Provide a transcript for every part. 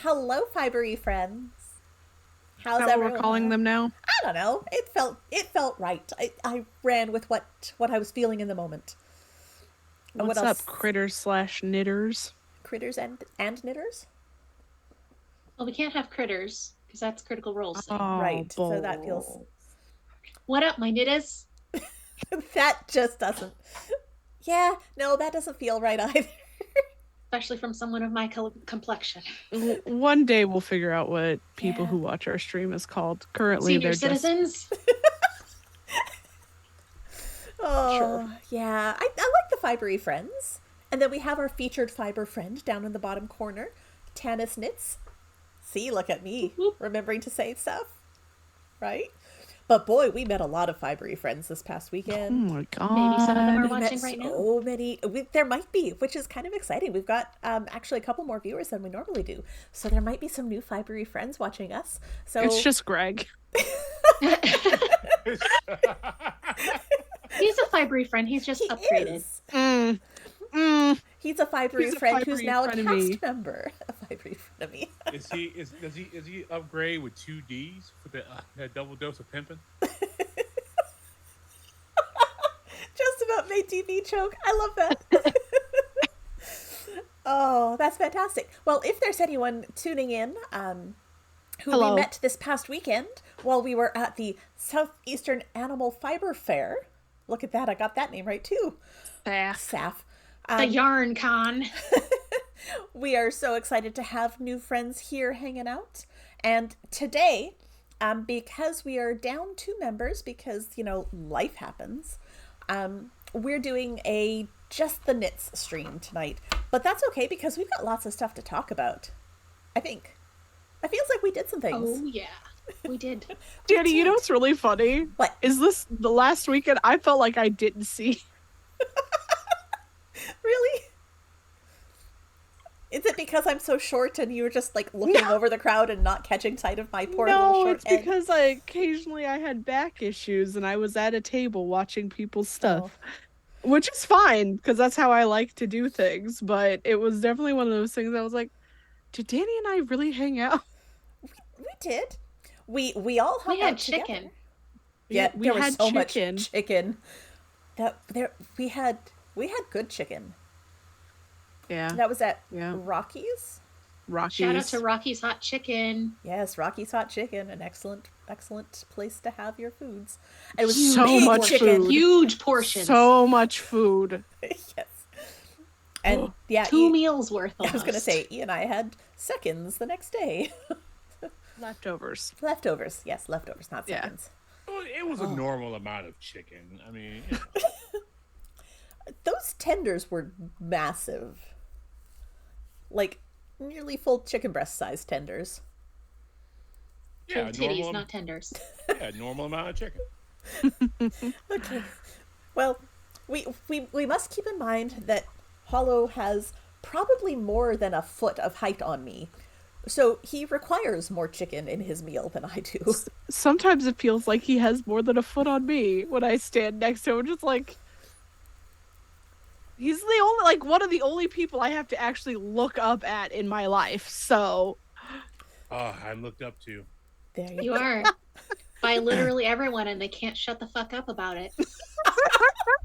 Hello, fibery friends. Is How's that what we're calling everyone? them now? I don't know. It felt right. I ran with what I was feeling in the moment. What What's up, else? critters slash knitters? Critters and knitters. Well, we can't have critters because that's Critical Role's thing. Right. Oh, So that feels What up, my knitters? that just doesn't. Yeah, no, that doesn't feel right either. Especially from someone of my complexion. One day we'll figure out what people Yeah. who watch our stream is called. Currently, Senior they're citizens? Oh, Sure. yeah. I like the fibery friends. And then we have our featured fiber friend down in the bottom corner, Tanis Knits. See, look at me, remembering to say stuff. Right? But boy, we met a lot of fibery friends this past just. Oh weekend. my god! Maybe some of them are We watching met right now. so many. There might be, which is kind of exciting. We've got actually a couple more viewers than we normally do, so there might be some new fibery friends watching us. So It's just Greg. He's a fibery friend. He's just he upgraded. is. He's a fibery He's a friend who's fibery now a frenemy. cast member. A fibery frenemy. Does he upgrade with 2 D's for that double dose of pimping? Just about made TV choke. I love that. Oh, that's fantastic. Well, if there's anyone tuning in who Hello. we met this past weekend while we were at the Southeastern Animal Fiber Fair. Look at that. I got that name right too. SAF. The Yarn Con. We are so excited to have new friends here hanging out. And today, because we are down 2 members, because, life happens, we're doing a Just the Knits stream tonight. But that's okay because we've got lots of stuff to talk about. I think. It feels like we did some things. Oh, yeah. We did. Danny, you know did. what's really funny? What? Is this the last weekend? I felt like I didn't see. Really? Is it because I'm so short and you were just like looking over the crowd and not catching sight of my poor little No, short it's head? because occasionally I had back issues and I was at a table watching people's stuff. Which is fine, because that's how I like to do things. But it was definitely one of those things I was like, did Danny and I really hang out? We did. We all hung We had out together. chicken. Yeah, we there was had so chicken. much chicken. We had good chicken. Yeah, That was at yeah. Rocky's. Rockies. Shout out to Rocky's Hot Chicken. Yes, Rocky's Hot Chicken, an excellent place to have your foods. And it was So big much chicken. food. Huge portions. So much food. Yes. And yeah, 2 meals worth. I was gonna almost. say, E and I had seconds the next day. Leftovers. Leftovers, yes, leftovers, not Yeah. seconds. Well, it was a normal amount of chicken. I mean, Those tenders were massive. Like nearly full chicken breast sized tenders. yeah, Full titties, normal, not tenders. yeah, normal amount of chicken. Okay. Well, we must keep in mind that Hollow has probably more than a foot of height on me. So he requires more chicken in his meal than I do. Sometimes it feels like he has more than a foot on me when I stand next to him. Just like he's the only, like, one of the only people I have to actually look up at in my life. So Oh, I'm looked up to. There you You go. are. By literally everyone, and they can't shut the fuck up about it.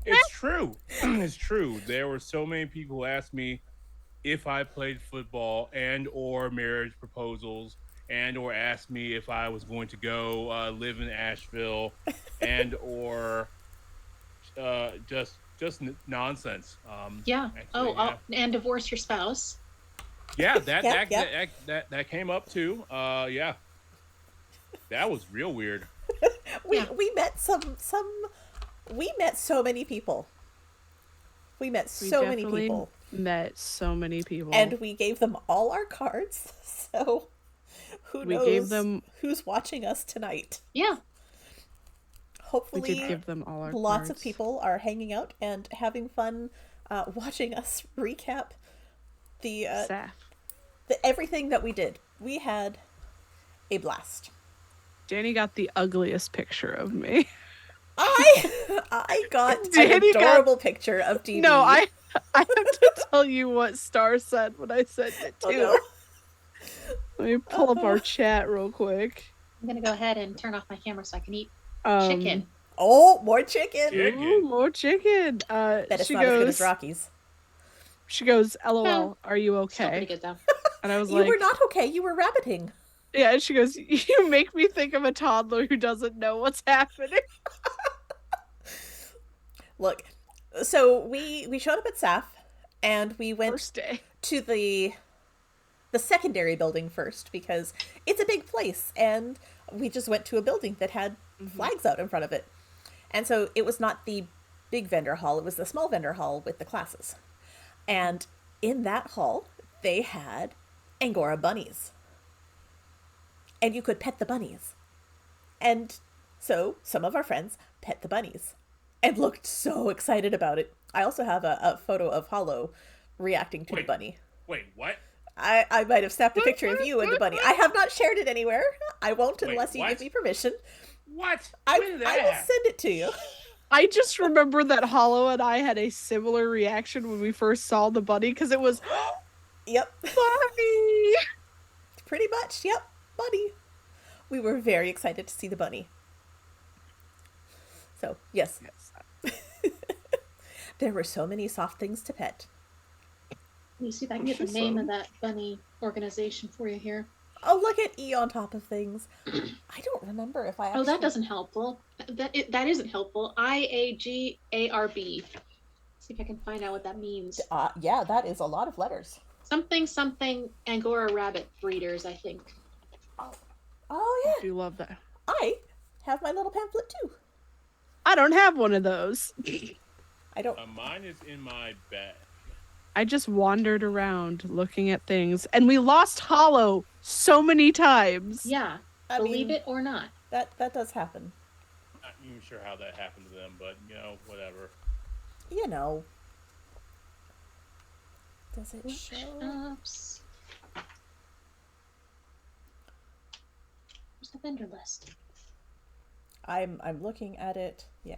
It's true. It's true. There were so many people who asked me if I played football and or marriage proposals and or asked me if I was going to go live in Asheville and or just nonsense. Yeah. Actually, And divorce your spouse. yeah, that Yep, that, yep. that came up too. Yeah, that was real weird. We met we met so many people. We met we so many definitely people. met so many people. And we gave them all our cards. So who We knows gave them- who's watching us tonight. Yeah. we Hopefully did give them all our lots of cards. people are hanging out and having fun watching us recap the Saf. everything that we did. We had a Danny got the ugliest picture of me. I got an Danny got- adorable picture of DB. No, I have to tell you what Star said when I sent it to Oh, him. no. Let me pull up our chat real quick. I'm gonna go ahead and turn off my camera so I can eat Um, chicken. Oh, more chicken. Yeah. Ooh, more chicken. Bet it's She not as good goes. as Rocky's. She goes. LOL. Oh. Are you Still pretty okay? good though. And I was You like, were not okay. You were rabbiting. yeah. And she goes, you make me think of a toddler who doesn't know what's happening. Look, so we showed up at SAF and we went First day. to the secondary building first because it's a big place and we just went to a building that had flags out in front of it. And so it was not the big vendor hall, it was the small vendor hall with the classes. And in that hall, they had Angora bunnies. And you could pet the bunnies. And so some of our friends pet the bunnies and looked so excited about it. I also have a photo of Hollow reacting to the Wait. bunny. Wait, what? I might have snapped a picture of you and the bunny. I have not shared it anywhere. I won't Wait, unless you what? give me permission. What? I When did will that happen? send it to you. I just remember that Hollow and I had a similar reaction when we first saw the bunny because it was Yep. bunny. Pretty much. Yep. Bunny. We were very excited to see the bunny. So, yes, Yes. there were so many soft things to pet. Let me see if I can get the name of that bunny organization for you here. Oh, look at E on top of things. I don't remember if I actually... Oh, that doesn't helpful. That isn't helpful. IAGARB. See if I can find out what that means. Yeah, that is a lot of letters. Something Angora rabbit breeders, I think. Oh, I yeah. do love that. I have my little pamphlet, too. I don't have one of those. I don't... Mine is in my bag. I just wandered around looking at things, and we lost Hollow so many times. Yeah. I Believe mean, it or not. that does happen. Not even sure how that happened to them, but whatever. You know. Does it show? Workshops. Where's the vendor list? I'm looking at it. Yeah.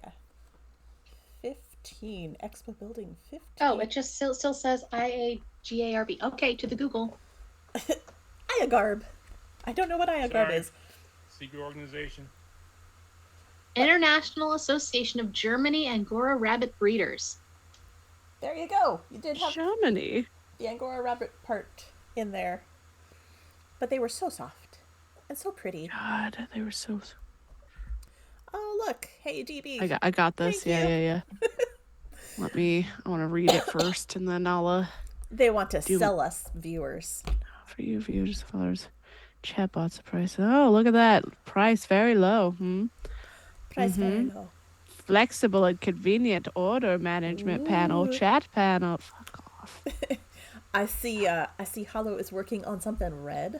15. Expo building 15. Oh, it just still says IAGARB. Okay, to the Google. IAGARB. I don't know what IAGARB Sorry. is. Secret organization. International Association of Germany Angora Rabbit Breeders. There you go. You did have Germany. the Angora rabbit part in there. But they were so soft and so pretty. God, they were so. Oh, look. Hey, DB. I got this. Thank you. Yeah. I want to read it first, and then I'll They want to Do- sell us viewers. for you viewers, followers. Chatbot's the price. Oh, look at that price, very low. Price very low. Flexible and convenient order management panel, Ooh. chat panel. Fuck off. I see Hollow is working on something red.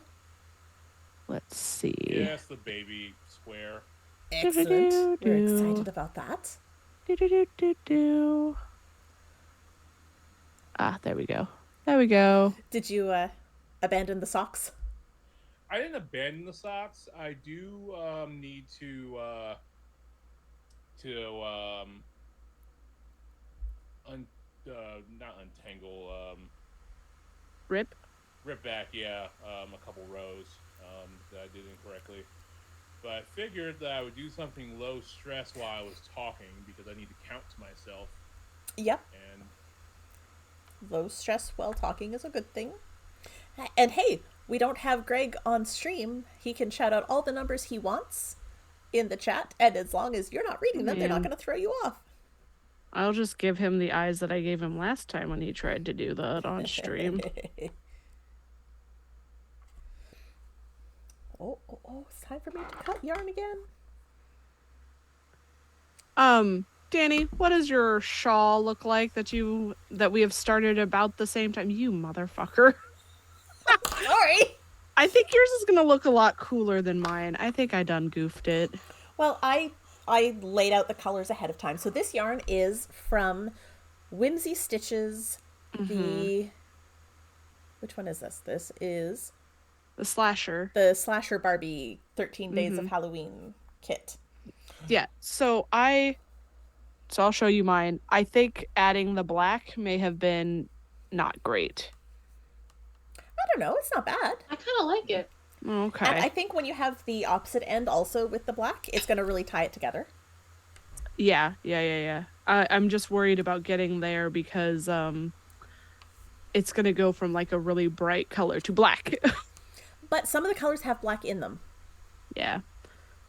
Let's see. Yes, the baby square. Excellent. We're excited about that. Do. Ah, there we go. There we go. Did you abandon the socks? I didn't abandon the socks. I do need to not untangle, Rip. rip back, a couple rows that I did incorrectly. But I figured that I would do something low stress while I was talking because I need to count to myself. Yep. And Low stress while talking is a good thing. And hey, we don't have Greg on stream. He can shout out all the numbers he wants in the chat, and as long as you're not reading them, they're not Man. going to throw you off. I'll just give him the eyes that I gave him last time when he tried to do that on stream. Oh, it's time for me to cut yarn again. Danny, what does your shawl look like that we have started about the same time? You motherfucker. Sorry. I think yours is gonna look a lot cooler than mine. I think I done goofed it. Well, I laid out the colors ahead of time. So this yarn is from Whimsy Stitches. Which one is this? This is The slasher. the Slasher Barbie 13 Days of Halloween kit. Yeah. So I'll show you mine. I think adding the black may have been not great. I don't know. It's not bad. I kind of like it. Okay. And I think when you have the opposite end also with the black, it's going to really tie it together. Yeah. I'm just worried about getting there because it's gonna go from like a really bright color to black. But some of the colors have black in them. Yeah.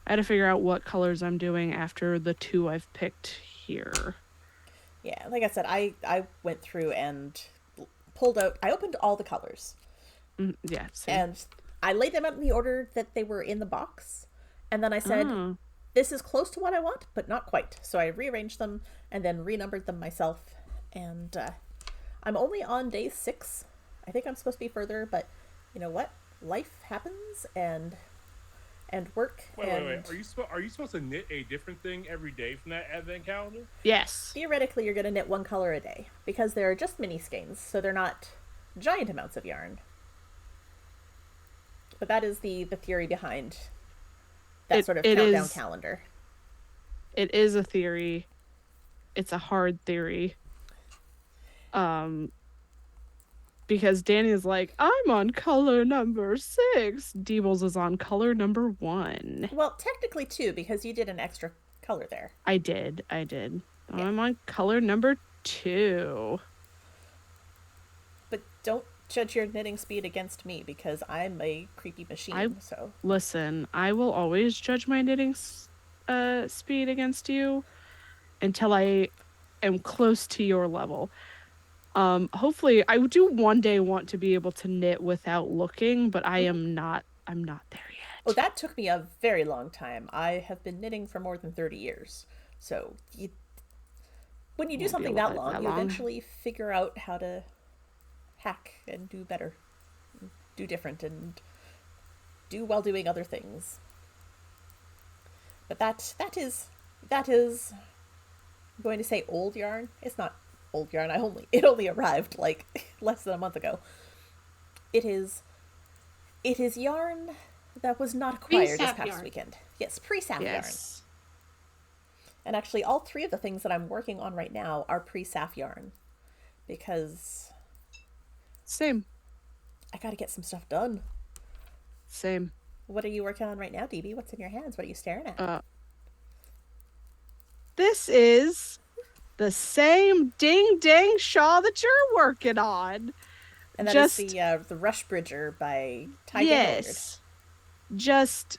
I had to figure out what colors I'm doing after the two I've picked here. Yeah, like I said, I went through and pulled out, I opened all the colors. Yeah. Same. And I laid them out in the order that they were in the box. And then I said, Oh. this is close to what I want, but not quite. So I rearranged them and then renumbered them myself. And I'm only on day 6. I think I'm supposed to be further, but you know what? Life happens and work. wait. and Are you supposed to knit a different thing every day from that advent calendar? Yes. Theoretically, you're going to knit one color a day because they're just mini skeins, so they're not giant amounts of yarn. But that is the theory behind that sort of it countdown is- calendar. It is a theory. It's a hard theory. Because Danny's like, I'm on color number 6. Deebles is on color number 1. Well, technically 2 because you did an extra color there. I did. I'm on color number 2. But don't judge your knitting speed against me because I'm a creepy machine. So Listen, I will always judge my knitting speed against you until I am close to your level. Hopefully, I do one day want to be able to knit without looking, but I'm not there yet. oh, that took me a very long time. I have been knitting for more than 30 years. So when you do Won't be something able that to- long, that you long. eventually figure out how to hack and do better, do different, and do while doing other things. But that is I'm going to say old yarn. It's not old yarn. It only arrived like less than a month ago. It is yarn that was not acquired this Pre-sap past yarn. weekend. Yes, pre-sap yarn. Yes. And actually, all three of the things that I'm working on right now are pre-sap yarn because Same. I got to get some stuff done. Same. What are you working on right now, DB? What's in your hands? What are you staring at? This is the same ding dang shawl that you're working on. And that is the Rush Bridger by Ty Yes. Just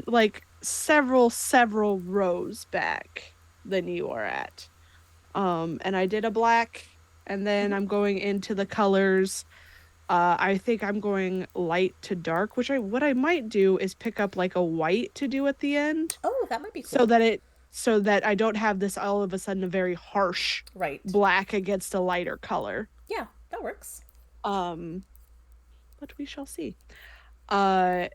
like several rows back than you are at. And I did a black, and then I'm going into the colors. I think I'm going light to dark, what I might do is pick up like a white to do at the end, Oh, that might be cool. so that I don't have this all of a sudden a very harsh Right. black against a lighter color. Yeah, that works. But we shall see. But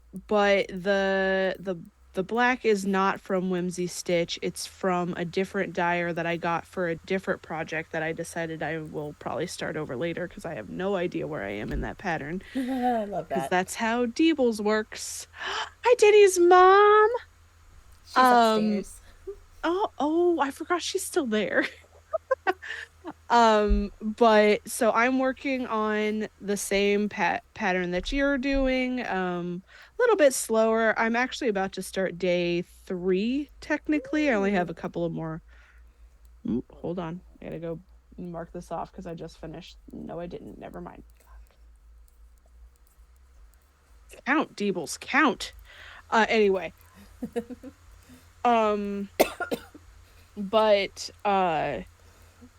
the black is not from Whimsy Stitch. It's from a different dyer that I got for a different project that I decided I will probably start over later because I have no idea where I am in that pattern. I love Because that. that's how Deebles works. Hi, Denny's mom. She's upstairs. Oh, I forgot she's still there. But so I'm working on the same pattern that you're doing. A little bit slower. I'm actually about to start day 3 technically. I only have a couple of more. Hold on. I gotta go mark this off because I just finished. No, I didn't. Never mind. Count, Deebles, count. Anyway. But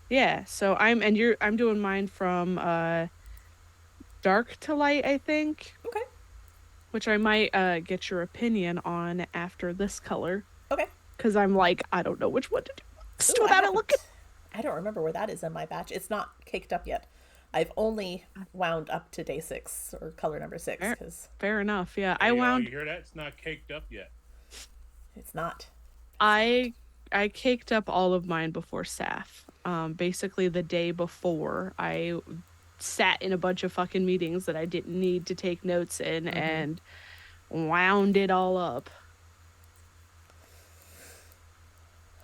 yeah, so I'm doing mine from dark to light, I think. Okay. Which I might get your opinion on after this color. Okay. Because I'm like, I don't know which one to do next Ooh, without it looking. I don't remember where that is in my batch. It's not caked up yet. I've only wound up to day 6 or color number 6 because Fair enough, yeah. Hey, I y'all, wound. You hear that? It's not caked up yet. it's not. I caked up all of mine before SAF. Basically the day before, I sat in a bunch of fucking meetings that I didn't need to take notes in and wound it all up.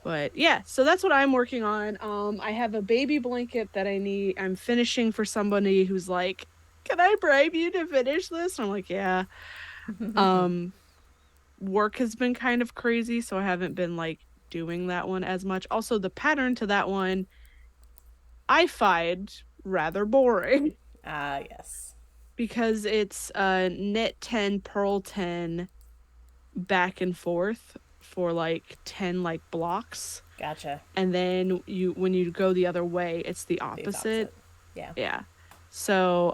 But yeah, so that's what I'm working on. I have a baby blanket that I'm finishing for somebody who's like, can I bribe you to finish this? And I'm like, yeah. Work has been kind of crazy, so I haven't been like doing that one as much. Also, the pattern to that one I find rather boring Yes. because it's knit 10, purl 10 back and forth for like 10 like blocks. Gotcha. And then when you go the other way, it's the The opposite. Yeah. Yeah. So,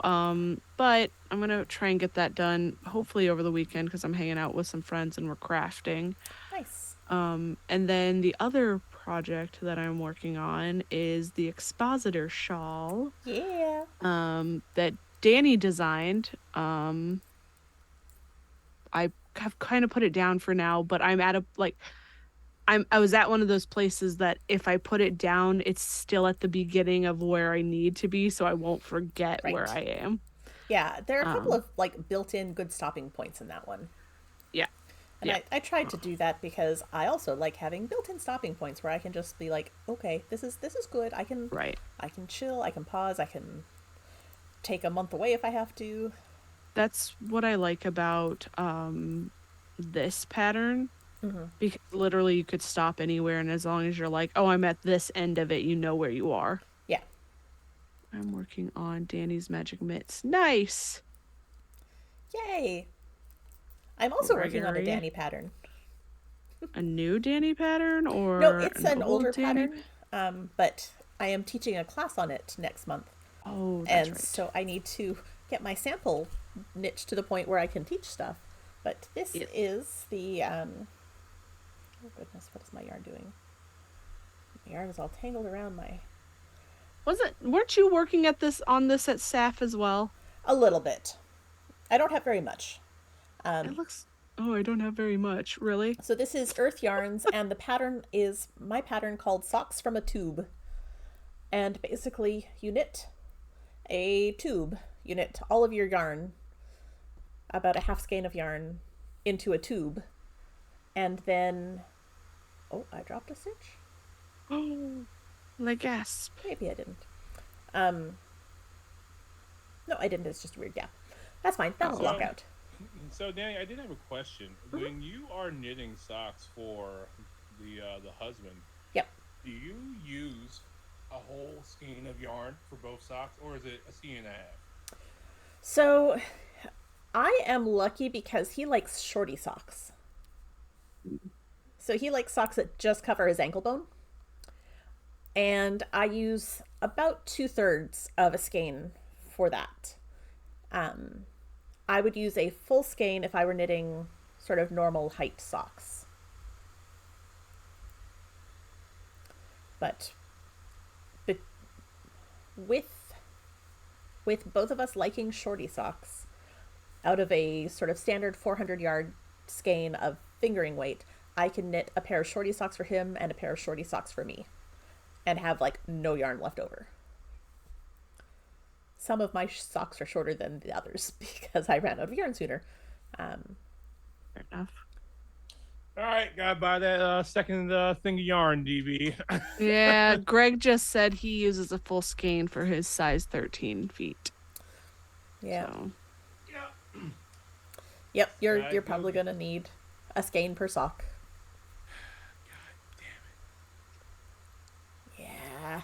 but I'm going to try and get that done hopefully over the weekend because I'm hanging out with some friends and we're crafting. Nice. And then the other project that I'm working on is the Expositor shawl Yeah. that Danny designed. I have kind of put it down for now, but I'm at I was at one of those places that if I put it down, it's still at the beginning of where I need to be, so I won't forget where I am. Yeah, there are a couple of like built-in good stopping points in that one. Yeah. And Yeah. I tried to do that because I also like having built-in stopping points where I can just be like, okay, this is good. I can chill, I can pause, I can take a month away if I have to. That's what I like about this pattern. Because literally you could stop anywhere, and as long as you're like, oh, I'm at this end of it, you know where you are. Yeah. I'm working on Danny's Magic Mitts. Nice. Yay. I'm also working on a Gregory. Danny pattern. A new Danny pattern or No, it's an old older Danny? pattern. But I am teaching a class on it next month. Oh, that's And right. so I need to get my sample niche to the point where I can teach stuff. But this is the oh goodness, what is my yarn doing? My yarn is all tangled around my Weren't you working on this at SAF as well? a little bit. I don't have very much. It looks Oh, I don't have very much. Really? So this is Earth Yarns, and the pattern is my pattern called Socks from a Tube. And basically, you knit a tube. You knit all of your yarn, about a half skein of yarn, into a tube. And then... Oh, I dropped a stitch? Oh, like gasp. Maybe I didn't. No, I didn't. It's just a weird gap. That's fine. That'll block out. So, Danny, I did have a question. When you are knitting socks for the husband, Yep. do you use a whole skein of yarn for both socks, or is it a skein and a half? So, I am lucky because he likes shorty socks. So he likes socks that just cover his ankle bone. And I use about 2/3 of a skein for that. I would use a full skein if I were knitting sort of normal height socks. But with both of us liking shorty socks, out of a sort of standard 400 yard skein of fingering weight, I can knit a pair of shorty socks for him and a pair of shorty socks for me, and have like no yarn left over. Some of my socks are shorter than the others because I ran out of yarn sooner. Fair enough. All right, gotta buy that second thing of yarn, DB. Yeah, Greg just said he uses a full skein for his size 13 feet. Yeah. So. Yeah. Yep. You're probably gonna need a skein per sock. God damn it. Yeah.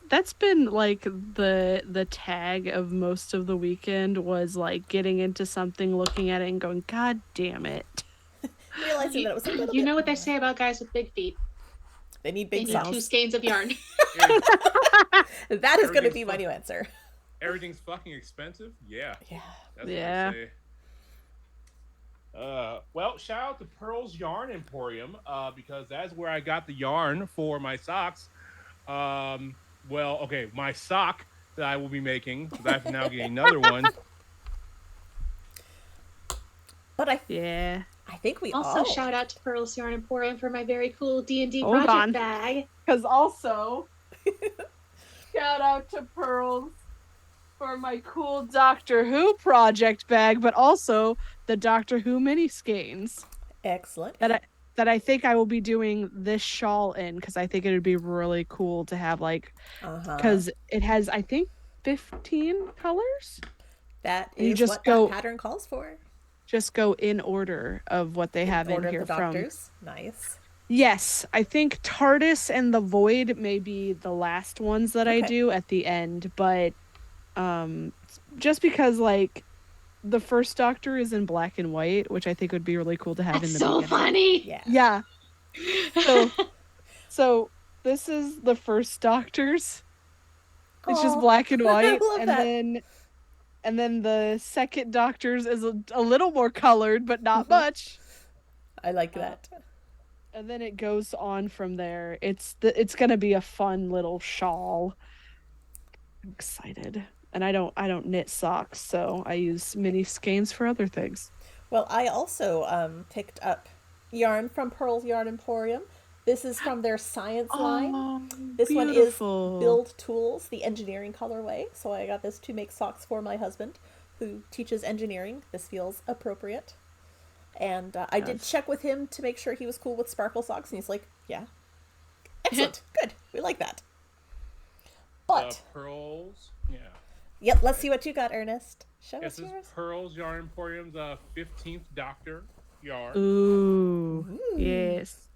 That's been like the tag of most of the weekend was like getting into something, looking at it, and going, God damn it. Realizing that it was a little You bit know what they more. say about guys with big feet? They need They big need socks. 2 skeins of yarn. That is going to Everything's be my fun. new answer. Everything's fucking expensive? Yeah. Yeah. That's Yeah. what I say. Well, shout out to Pearl's Yarn Emporium, because that's where I got the yarn for my socks. Well, okay, my sock that I will be making, because I have to now get another one. But I Yeah. think we Also, all shout out to Pearl's Yarn Emporium for my very cool D&D Hold project on. bag. Because also, shout out to Pearls for my cool Doctor Who project bag, but also the Doctor Who mini skeins excellent. that I think I will be doing this shawl in, because I think it would be really cool to have, like, because it has, I think, 15 colors. That you is just what go- that pattern calls for. Just go in order of what they have in Order here of the from. Doctors. Nice. Yes, I think TARDIS and the Void may be the last ones that I Okay. do at the end, but just because, like, the first Doctor is in black and white, which I think would be really cool to have in That's the so beginning. funny. Yeah. Yeah. So this is the first Doctor's. It's just Aw, black and I white, love and that. then the second Doctor's is a little more colored, but not much. I like that. And then it goes on from there. It's gonna be a fun little shawl. I'm excited. And I don't knit socks, so I use mini skeins for other things. Well, I also picked up yarn from Pearl's Yarn Emporium. This is from their science line. This one is beautiful. Build Tools, the engineering colorway. So I got this to make socks for my husband, who teaches engineering. This feels appropriate. And I did check with him to make sure he was cool with sparkle socks, and he's like, yeah. Excellent. Good. We like that. But, Pearls, yeah. yep, let's see what you got, Ernest. Show This us is yours. Pearl's Yarn Emporium's 15th Doctor yarn. Ooh. Yes.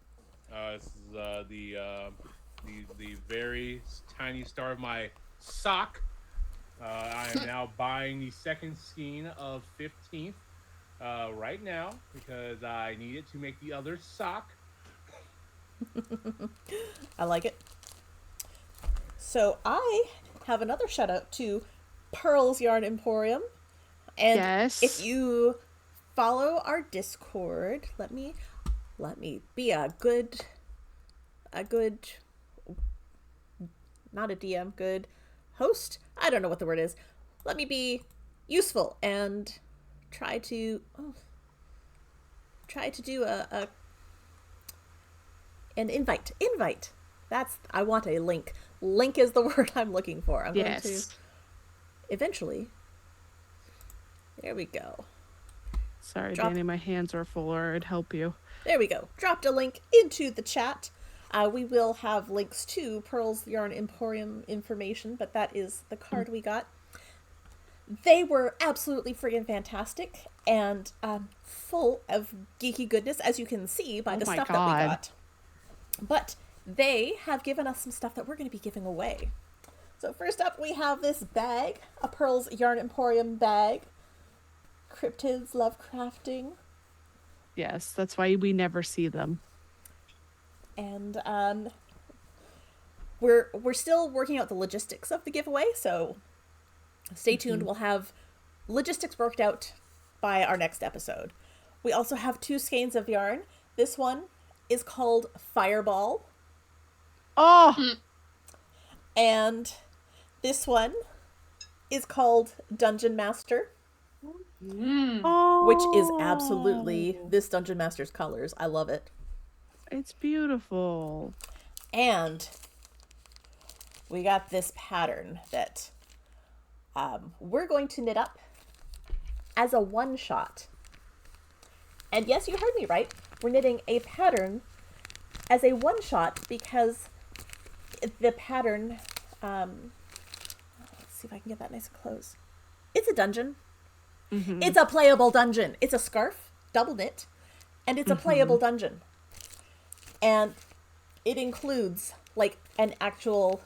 This is the very tiny star of my sock. I am now buying the second skein of 15th right now because I need it to make the other sock. I like it. So I have another shout out to Pearl's Yarn Emporium. And Yes. if you follow our Discord, let me be a good not a DM, good host. I don't know what the word is. Let me be useful and try to try to do an invite. Invite. I want a link. Link is the word I'm looking for. I'm going to eventually. There we go. Sorry, Danny, my hands are full, or I'd help you. There we go. Dropped a link into the chat. We will have links to Pearl's Yarn Emporium information, but that is the card we got. They were absolutely friggin' fantastic and full of geeky goodness, as you can see by the stuff that we got. But they have given us some stuff that we're going to be giving away. So first up, we have this bag, a Pearl's Yarn Emporium bag. Cryptids love crafting. Yes, that's why we never see them. And we're still working out the logistics of the giveaway, so stay tuned. We'll have logistics worked out by our next episode. We also have 2 skeins of yarn. This one is called Fireball. Oh! And this one is called Dungeon Master. Oh! Which is absolutely this Dungeon Master's colors. I love it. It's beautiful. And we got this pattern that we're going to knit up as a one-shot. And yes, you heard me right. We're knitting a pattern as a one-shot because the pattern, let's see if I can get that nice and close. It's a dungeon. Mm-hmm. It's a playable dungeon. It's a scarf, double knit, and it's a playable dungeon. And it includes like an actual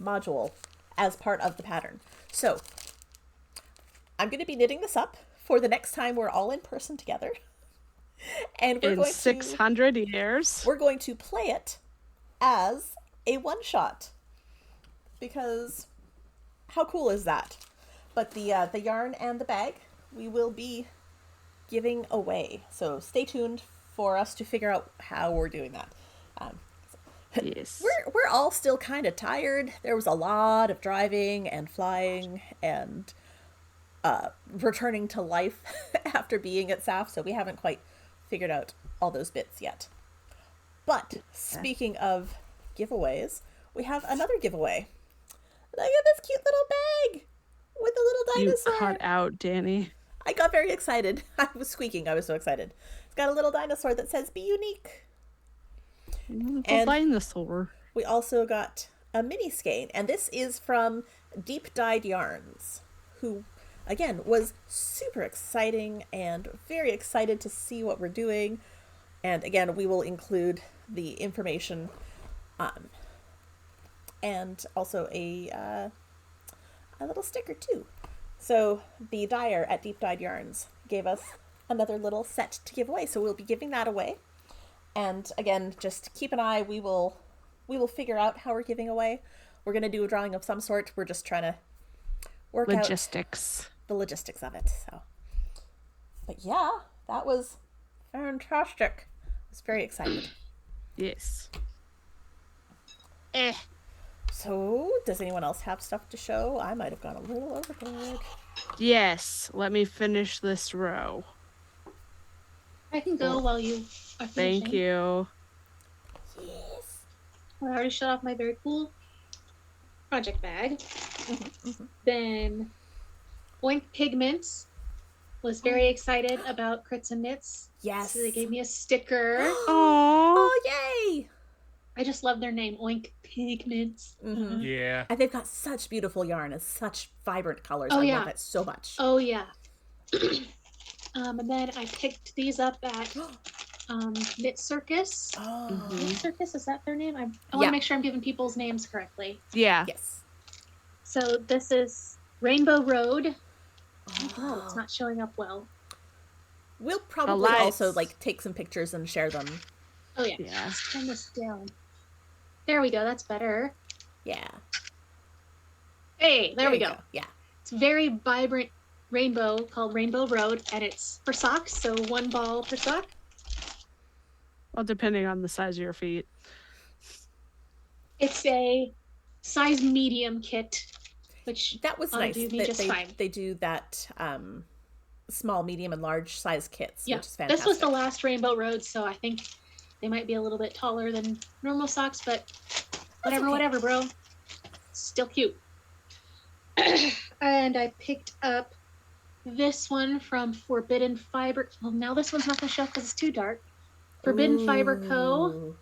module as part of the pattern. So I'm going to be knitting this up for the next time we're all in person together. And we're in going 600 years. We're going to play it as a one-shot. Because how cool is that? But the yarn and the bag we will be giving away. So stay tuned for us to figure out how we're doing that. Yes. We're all still kind of tired. There was a lot of driving and flying and returning to life after being at SAF, so we haven't quite figured out all those bits yet. But speaking of giveaways, we have another giveaway. Look at this cute little bag with a little dinosaur. You cut out, Danny. I got very excited. I was squeaking. I was so excited. It's got a little dinosaur that says "Be unique." And dinosaur. We also got a mini skein, and this is from Deep Dyed Yarns, who, again, was super exciting and very excited to see what we're doing. And again, we will include the information, and also a little sticker too. So the dyer at Deep Dyed Yarns gave us another little set to give away, so we'll be giving that away. And again, just keep an eye. We will figure out how we're giving away. We're going to do a drawing of some sort. We're just trying to work out the logistics of it. So, but yeah, that was fantastic. I was very excited. Yes. So, does anyone else have stuff to show? I might have gone a little overboard. Yes. Let me finish this row. I can go while you are finishing. Thank you. Yes. I already shut off my very cool project bag. Then Oink Pigments was very excited about Crits and Knits. Yes. So they gave me a sticker. Oh, yay! I just love their name, Oink Pigments. Mm-hmm. Yeah. And they've got such beautiful yarn and such vibrant colors. Oh, I yeah. love it so much. Oh, yeah. And then I picked these up at Knit Circus. Oh. Knit Circus, is that their name? I want Yeah. to make sure I'm giving people's names correctly. Yeah. Yes. So this is Rainbow Road. Oh. Oh, it's not showing up well. We'll probably lights. also take some pictures and share them. Oh, yeah. Yeah. Let's turn this down. There we go. That's better. Yeah. Hey, there we you go. Yeah. It's very vibrant rainbow called Rainbow Road, and it's for socks, so 1 ball per sock. Well, depending on the size of your feet. It's a size medium kit, which That was I'll nice do me that just fine. they do that small, medium, and large size kits, Yeah, which is fantastic. this was the last Rainbow Road, so I think they might be a little bit taller than normal socks, but whatever, okay. whatever, bro. Still cute. And I picked up this one from Forbidden Fiber. Well, now this one's not going to show because it's too dark. Forbidden Fiber Co. Ooh,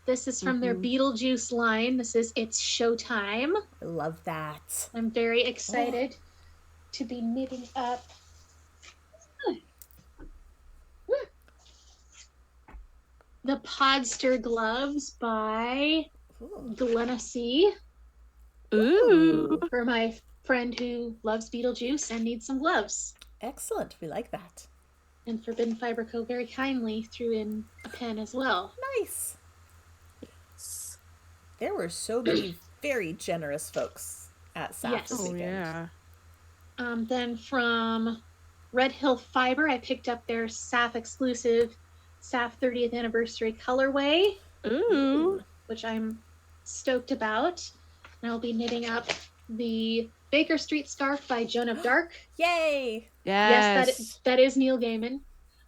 This is from their Beetlejuice line. This is It's Showtime. I love that. I'm very excited to be knitting up the Podster gloves by Ooh. Glenna C. Ooh. For my friend who loves Beetlejuice and needs some gloves. Excellent. We like that. And Forbidden Fiber Co. very kindly threw in a pen as well. Nice. There were so many very generous folks at SAF Yes. this Oh weekend. yeah. Then from Red Hill Fiber, I picked up their SAF exclusive SAF 30th anniversary colorway, Ooh. which I'm stoked about. And I'll be knitting up the Baker Street scarf by Joan of Dark. Yay! Yes. Yes, that is Neil Gaiman.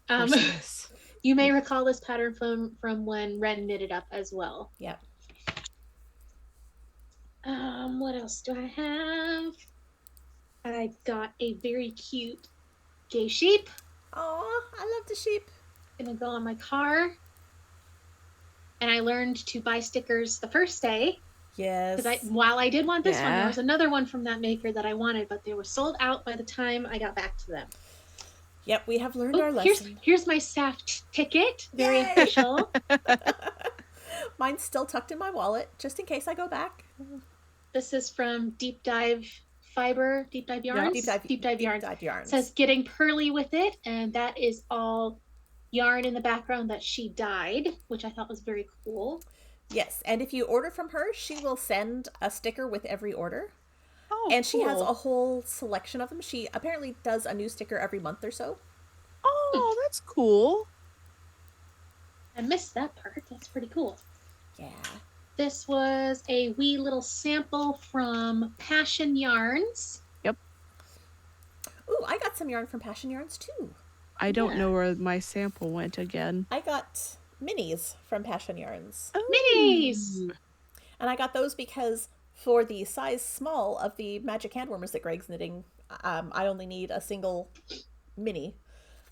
Of course it is. You may recall this pattern from when Ren knitted up as well. Yep. What else do I have? I got a very cute gay sheep. Oh, I love the sheep. Gonna go on my car. And I learned to buy stickers the first day. Yes. Because while I did want this one, Yeah. there was another one from that maker that I wanted, but they were sold out by the time I got back to them. Yep, we have learned our Oh, lesson. here's my SAF ticket. Very Yay! official. Mine's still tucked in my wallet, just in case I go back. This is from Deep Dive Fiber, Deep Dive Yarns. Deep dive Yarns. yarns. It says getting pearly with it, and that is all yarn in the background that she dyed, which I thought was very cool. Yes, and if you order from her, she will send a sticker with every order. Oh, And she has cool. a whole selection of them. She apparently does a new sticker every month or so. Oh, that's cool. I missed that part. That's pretty cool. Yeah. This was a wee little sample from Passion Yarns. Ooh, I got some yarn from Passion Yarns too. I don't Yeah. know where my sample went again. I got minis from Passion Yarns. Minis! Ooh. And I got those because for the size small of the magic handwarmers that Greg's knitting, I only need a single mini.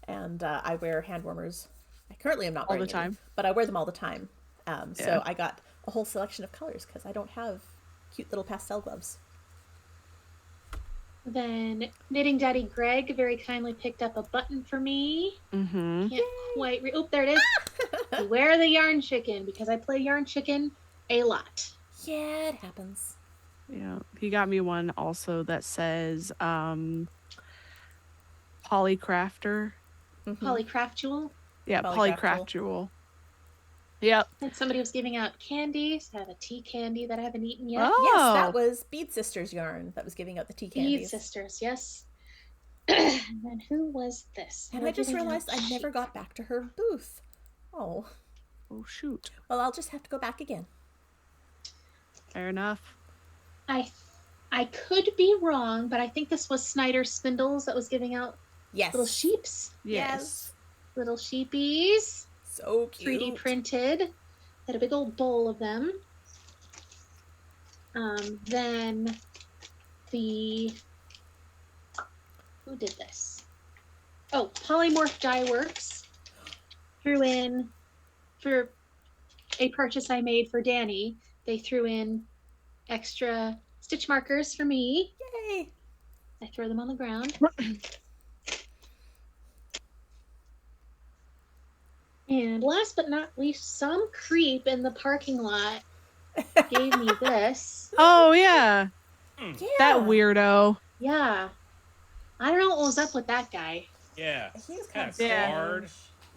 And I wear handwarmers. I currently am not All wearing the time. any, but I wear them all the time. Yeah. So I got a whole selection of colors because I don't have cute little pastel gloves. Then Knitting Daddy Greg very kindly picked up a button for me. Mm-hmm. Can't quite oh, there it is. Beware the yarn chicken, because I play yarn chicken a lot. Yeah, it happens. Yeah. He got me one also that says Polycrafter. Polycraftual. Yeah, Polycraft Polycraft Jewel. Yep. And somebody was giving out candies. I have a tea candy that I haven't eaten yet. Oh. Yes, that was Bead Sisters yarn that was giving out the tea Bead candies. Sisters, yes. And then who was this? And They I were just giving out realized I never sheep. got back to her booth. Oh, Oh shoot. well, I'll just have to go back again. Fair enough. I could be wrong, but I think this was Snyder Spindles that was giving out Yes. little sheeps. Yes. Little sheepies. So cute. 3D printed. Had a big old bowl of them. Then the who did this? Oh, Polymorph Dye Works threw in for a purchase I made for Danny. They threw in extra stitch markers for me. Yay. I throw them on the ground. And last but not least, some creep in the parking lot gave me this. Oh yeah. Yeah. That weirdo. Yeah. I don't know what was up with that guy. Yeah. He's kind of Yeah. Hard.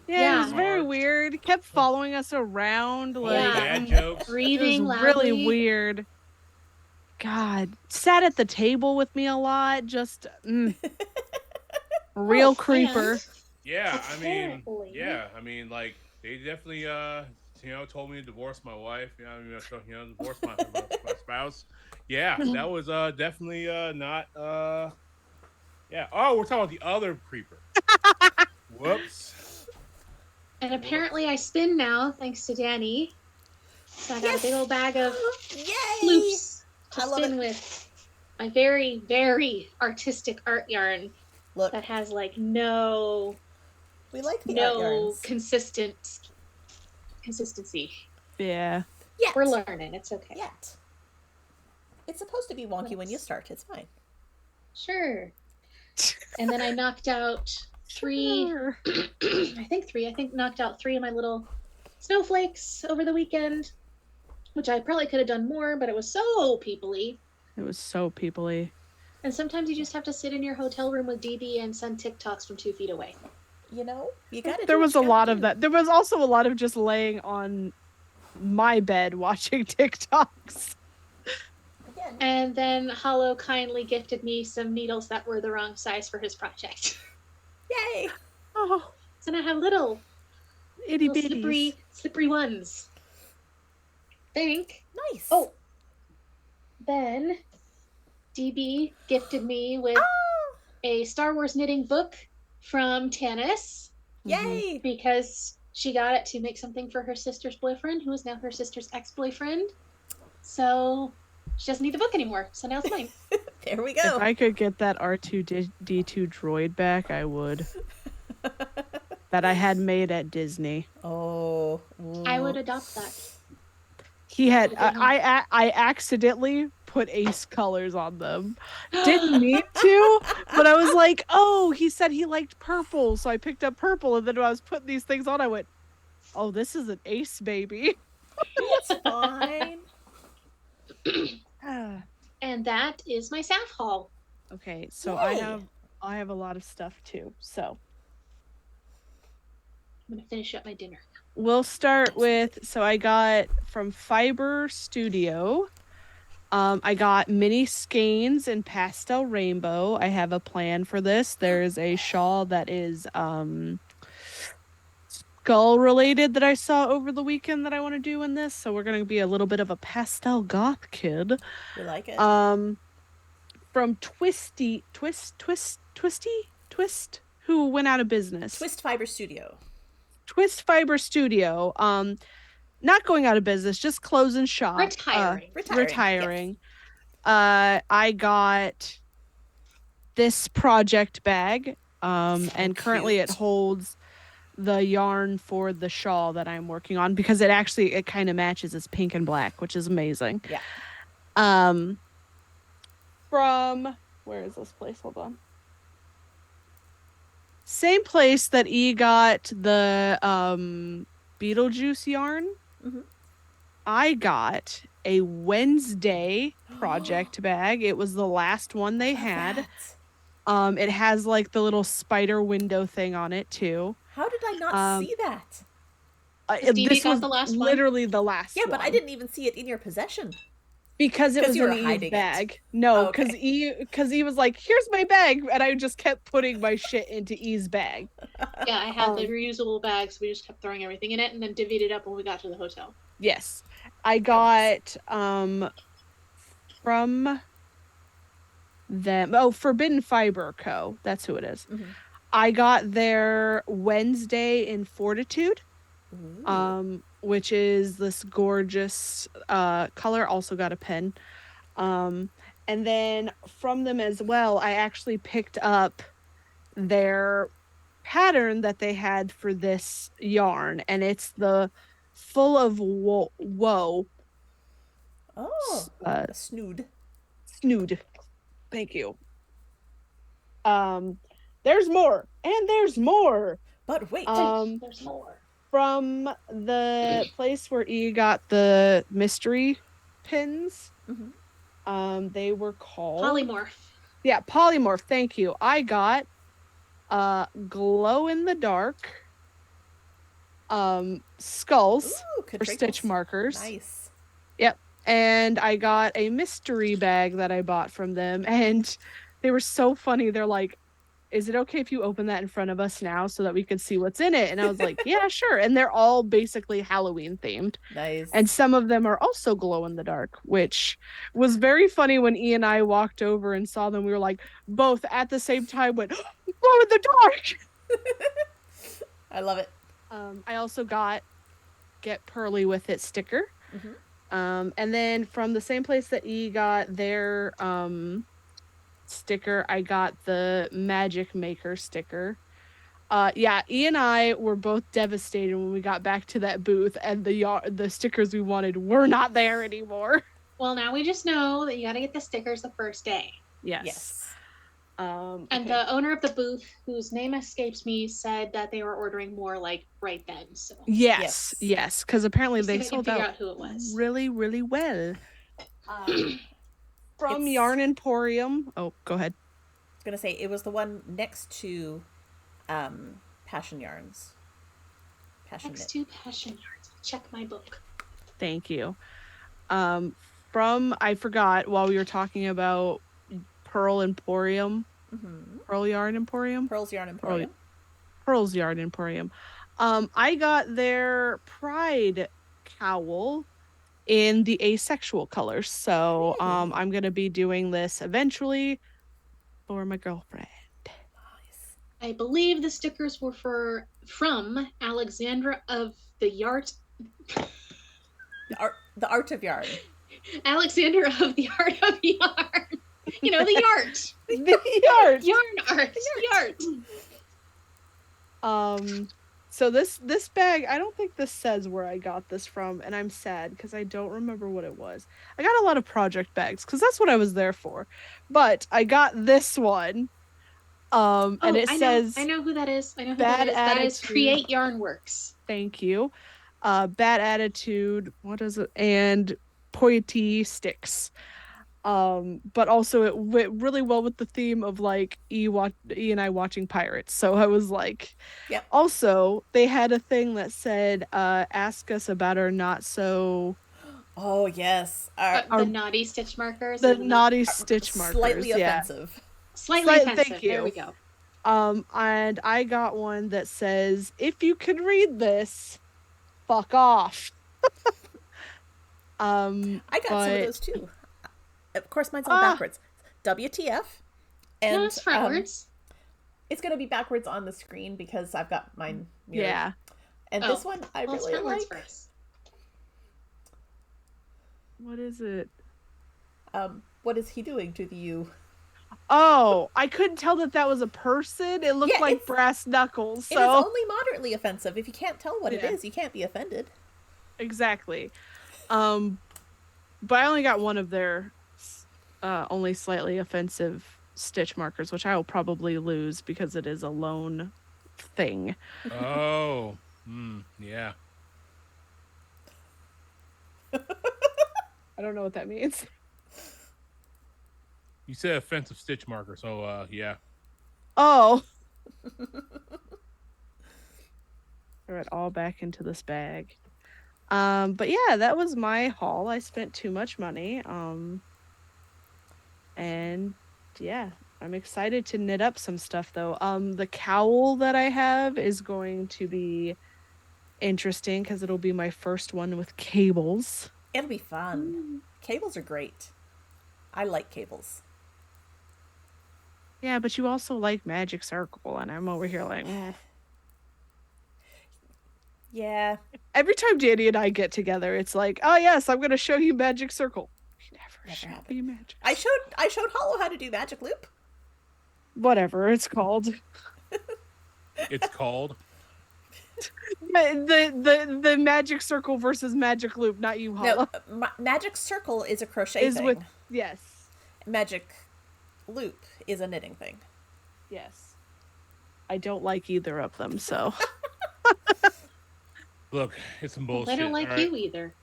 Yeah, it was Yeah. very weird. Kept following us around like Yeah. Bad jokes. it Breathing was loudly. really weird. God, sat at the table with me a lot. Just real Oh, creeper. and Yeah, I mean, apparently- yeah, I mean, like they definitely, told me to divorce my wife. Divorce my spouse. Yeah, that was definitely not Yeah. Oh, we're talking about the other creeper. Whoops. And apparently I spin now, thanks to Danny. So I got a big old bag of Yay! loops to I love spin it. with. My very, very artistic art yarn Look, that has like no we like the art yarns. consistency. Yeah. Yet. We're learning. It's okay. Yet. It's supposed to be wonky when you start. It's fine. Sure. And then I knocked out three. Sure. I think knocked out 3 of my little snowflakes over the weekend, which I probably could have done more, but it was so people-y. It was so people-y. And sometimes you just have to sit in your hotel room with DB and send TikToks from 2 feet away. You know, you gotta. There do was what a you lot gotta of do. that. There was also a lot of just laying on my bed watching TikToks. Again. And then Hollow kindly gifted me some needles that were the wrong size for his project. Yay! Oh, So now I have little itty little bitties. slippery ones. Think. Nice. Oh. Then DB gifted me with Ah! a Star Wars knitting book from Tanis Yay! because she got it to make something for her sister's boyfriend, who is now her sister's ex-boyfriend. So she doesn't need the book anymore. So now it's mine. There we If go. I could get that R2D2 droid back, I would. That I had made at Disney. Oh. I would adopt that. He had. Okay. I accidentally put Ace colors on them. Didn't mean to, but I was like, oh, he said he liked purple, so I picked up purple, and then when I was putting these things on, I went, oh, this is an Ace baby. It's fine. And that is my Saf haul. Okay, so Yay. I have a lot of stuff too. So I'm gonna finish up my dinner. we'll start with, so I got from Fiber Studio. I got mini skeins in pastel rainbow. I have a plan for this. There's a shawl that is skull related that I saw over the weekend that I want to do in this. So we're gonna be a little bit of a pastel goth kid. We like it. From Twist, who went out of business. Twist Fiber Studio. Twist Fiber Studio. Not going out of business, just closing shop. Retiring. Retiring. I got this project bag. And currently cute. it holds the yarn for the shawl that I'm working on because it kind of matches. It's pink and black, which is amazing. Yeah. From where is this place? Hold on. Same place that E got the Beetlejuice yarn. Mhm. I got a Wednesday project bag. It was the last one they had. That. It has like the little spider window thing on it too. How did I not see that? Stevie This got was the last one? literally the last Yeah, one. but I didn't even see it in your possession. Because it 'Cause was you were in E's hiding it. bag. No, Okay. because E was like, "Here's my bag," and I just kept putting my shit into E's bag. Yeah, I had the reusable bags. We just kept throwing everything in it and then divvied it up when we got to the hotel. Yes, I got from them. Oh, Forbidden Fiber Co. That's who it is. Mhm. I got their Wednesday in Fortitude. Ooh. Which is this gorgeous color. Also got a pen. And then from them as well, I actually picked up their pattern that they had for this yarn, and it's the Full of Woe Oh, a snood. snood. Thank you. There's more, and there's more. But wait, There's more. From the place where E got the mystery pins. Mhm. They were called Polymorph. Yeah, polymorph. Thank you. I got glow in the dark skulls Ooh, for stitch markers. Nice. Yep. And I got a mystery bag that I bought from them, and they were so funny. They're like, is it okay if you open that in front of us now so that we could see what's in it? And I was like, yeah, sure. And they're all basically Halloween themed. Nice. And some of them are also glow in the dark, which was very funny when E and I walked over and saw them. We were like, both at the same time went, glow in the dark. I love it. I also got Get Pearly With It sticker. Mm-hmm. And then from the same place that E got their sticker, I got the Magic Maker sticker. Yeah, E and I were both devastated when we got back to that booth and the stickers we wanted were not there anymore. Well, now we just know that you got to get the stickers the first day. Yes. And okay. the owner of the booth, whose name escapes me, said that they were ordering more like right then. So Yes, because apparently see they if I can sold figure out out who it was. really, really well. From It's- Yarn Emporium. Oh, go ahead. I was gonna say it was the one next to Passion Yarns. Passion Next Knit. to Passion Yards. Check my book. Thank you. From I forgot while we were talking about Pearl Emporium. Mm-hmm. Pearl Yarn Emporium. Pearl's Yarn Emporium. Pearl's Yarn Emporium. I got their Pride cowl in the asexual colors. So I'm gonna be doing this eventually for my girlfriend. Nice. I believe the stickers were from Alexandra of the Yart. The art of yarn. Alexander of the Art of Yarn. You know, the Yart. The yarn. Yarn art. Yart. So this bag, I don't think this says where I got this from, and I'm sad because I don't remember what it was. I got a lot of project bags because that's what I was there for. But I got this one. And it says I know who that is. I know who Bad that is. That is Attitude. Create Yarn Works. thank you. Bad Attitude, what is it? And Poety Sticks. But also it went really well with the theme of like E and I watching pirates. So I was like, Yep. Also, they had a thing that said, ask us about our not so Oh yes. The naughty stitch markers. the and naughty stitch markers. Slightly yeah. offensive. Slightly offensive. Thank There you. we go. And I got one that says, if you can read this, fuck off. I got some of but- those too. Of course, mine's all backwards. WTF? And No, it's frontwards. it's gonna be backwards on the screen because I've got mine mirrored. Yeah. And this one I Well, it's really frontwards like. for us. What is it? What is he doing to the you? Oh, I couldn't tell that was a person. It looked Yeah, like it's- brass knuckles. It is So only moderately offensive. If you can't tell what it Yeah. is, you can't be offended. exactly. But I only got one of their only slightly offensive stitch markers, which I will probably lose because it is a lone thing. Oh, yeah. I don't know what that means. You said offensive stitch marker, so yeah. Oh. Throw it all back into this bag. But yeah, that was my haul. I spent too much money. And yeah, I'm excited to knit up some stuff though. The cowl that I have is going to be interesting because it'll be my first one with cables. It'll be fun. Cables are great. I like cables. Yeah, but you also like Magic Circle, and I'm over here like, Yeah. Every time Danny and I get together, it's like, oh yes, I'm gonna show you Magic Circle. We never show happened. me Magic. I showed Hollow how to do Magic Loop. Whatever it's called. It's called. The Magic Circle versus Magic Loop, not you, Hollow. No, Magic Circle is a crochet Is thing. with yes, Magic Loop is a knitting thing. yes. I don't like either of them, so Look, it's some bullshit. I don't like all right? you either.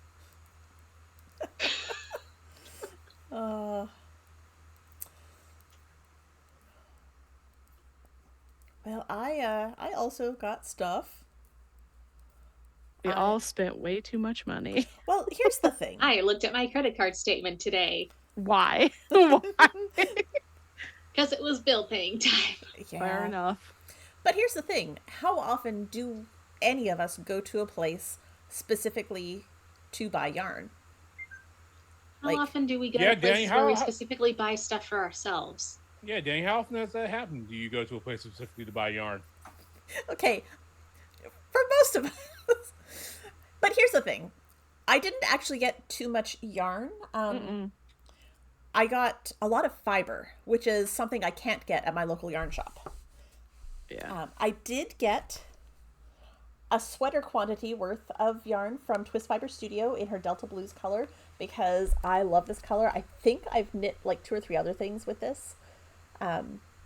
Well, I also got stuff. we all spent way too much money. Well, here's the thing. I looked at my credit card statement today. Why? Why? because it was bill paying time. Yeah. Fair enough. But here's the thing. How often do any of us go to a place specifically to buy yarn? How Like- often do we go Yeah, to places Danny, where we how- specifically buy stuff for ourselves? Yeah, Danny, how often does that happen? Do you go to a place specifically to buy yarn? Okay, for most of us. But here's the thing. I didn't actually get too much yarn. I got a lot of fiber, which is something I can't get at my local yarn shop. Yeah. I did get a sweater quantity worth of yarn from Twist Fiber Studio in her Delta Blues color because I love this color. I think I've knit like 2 or 3 other things with this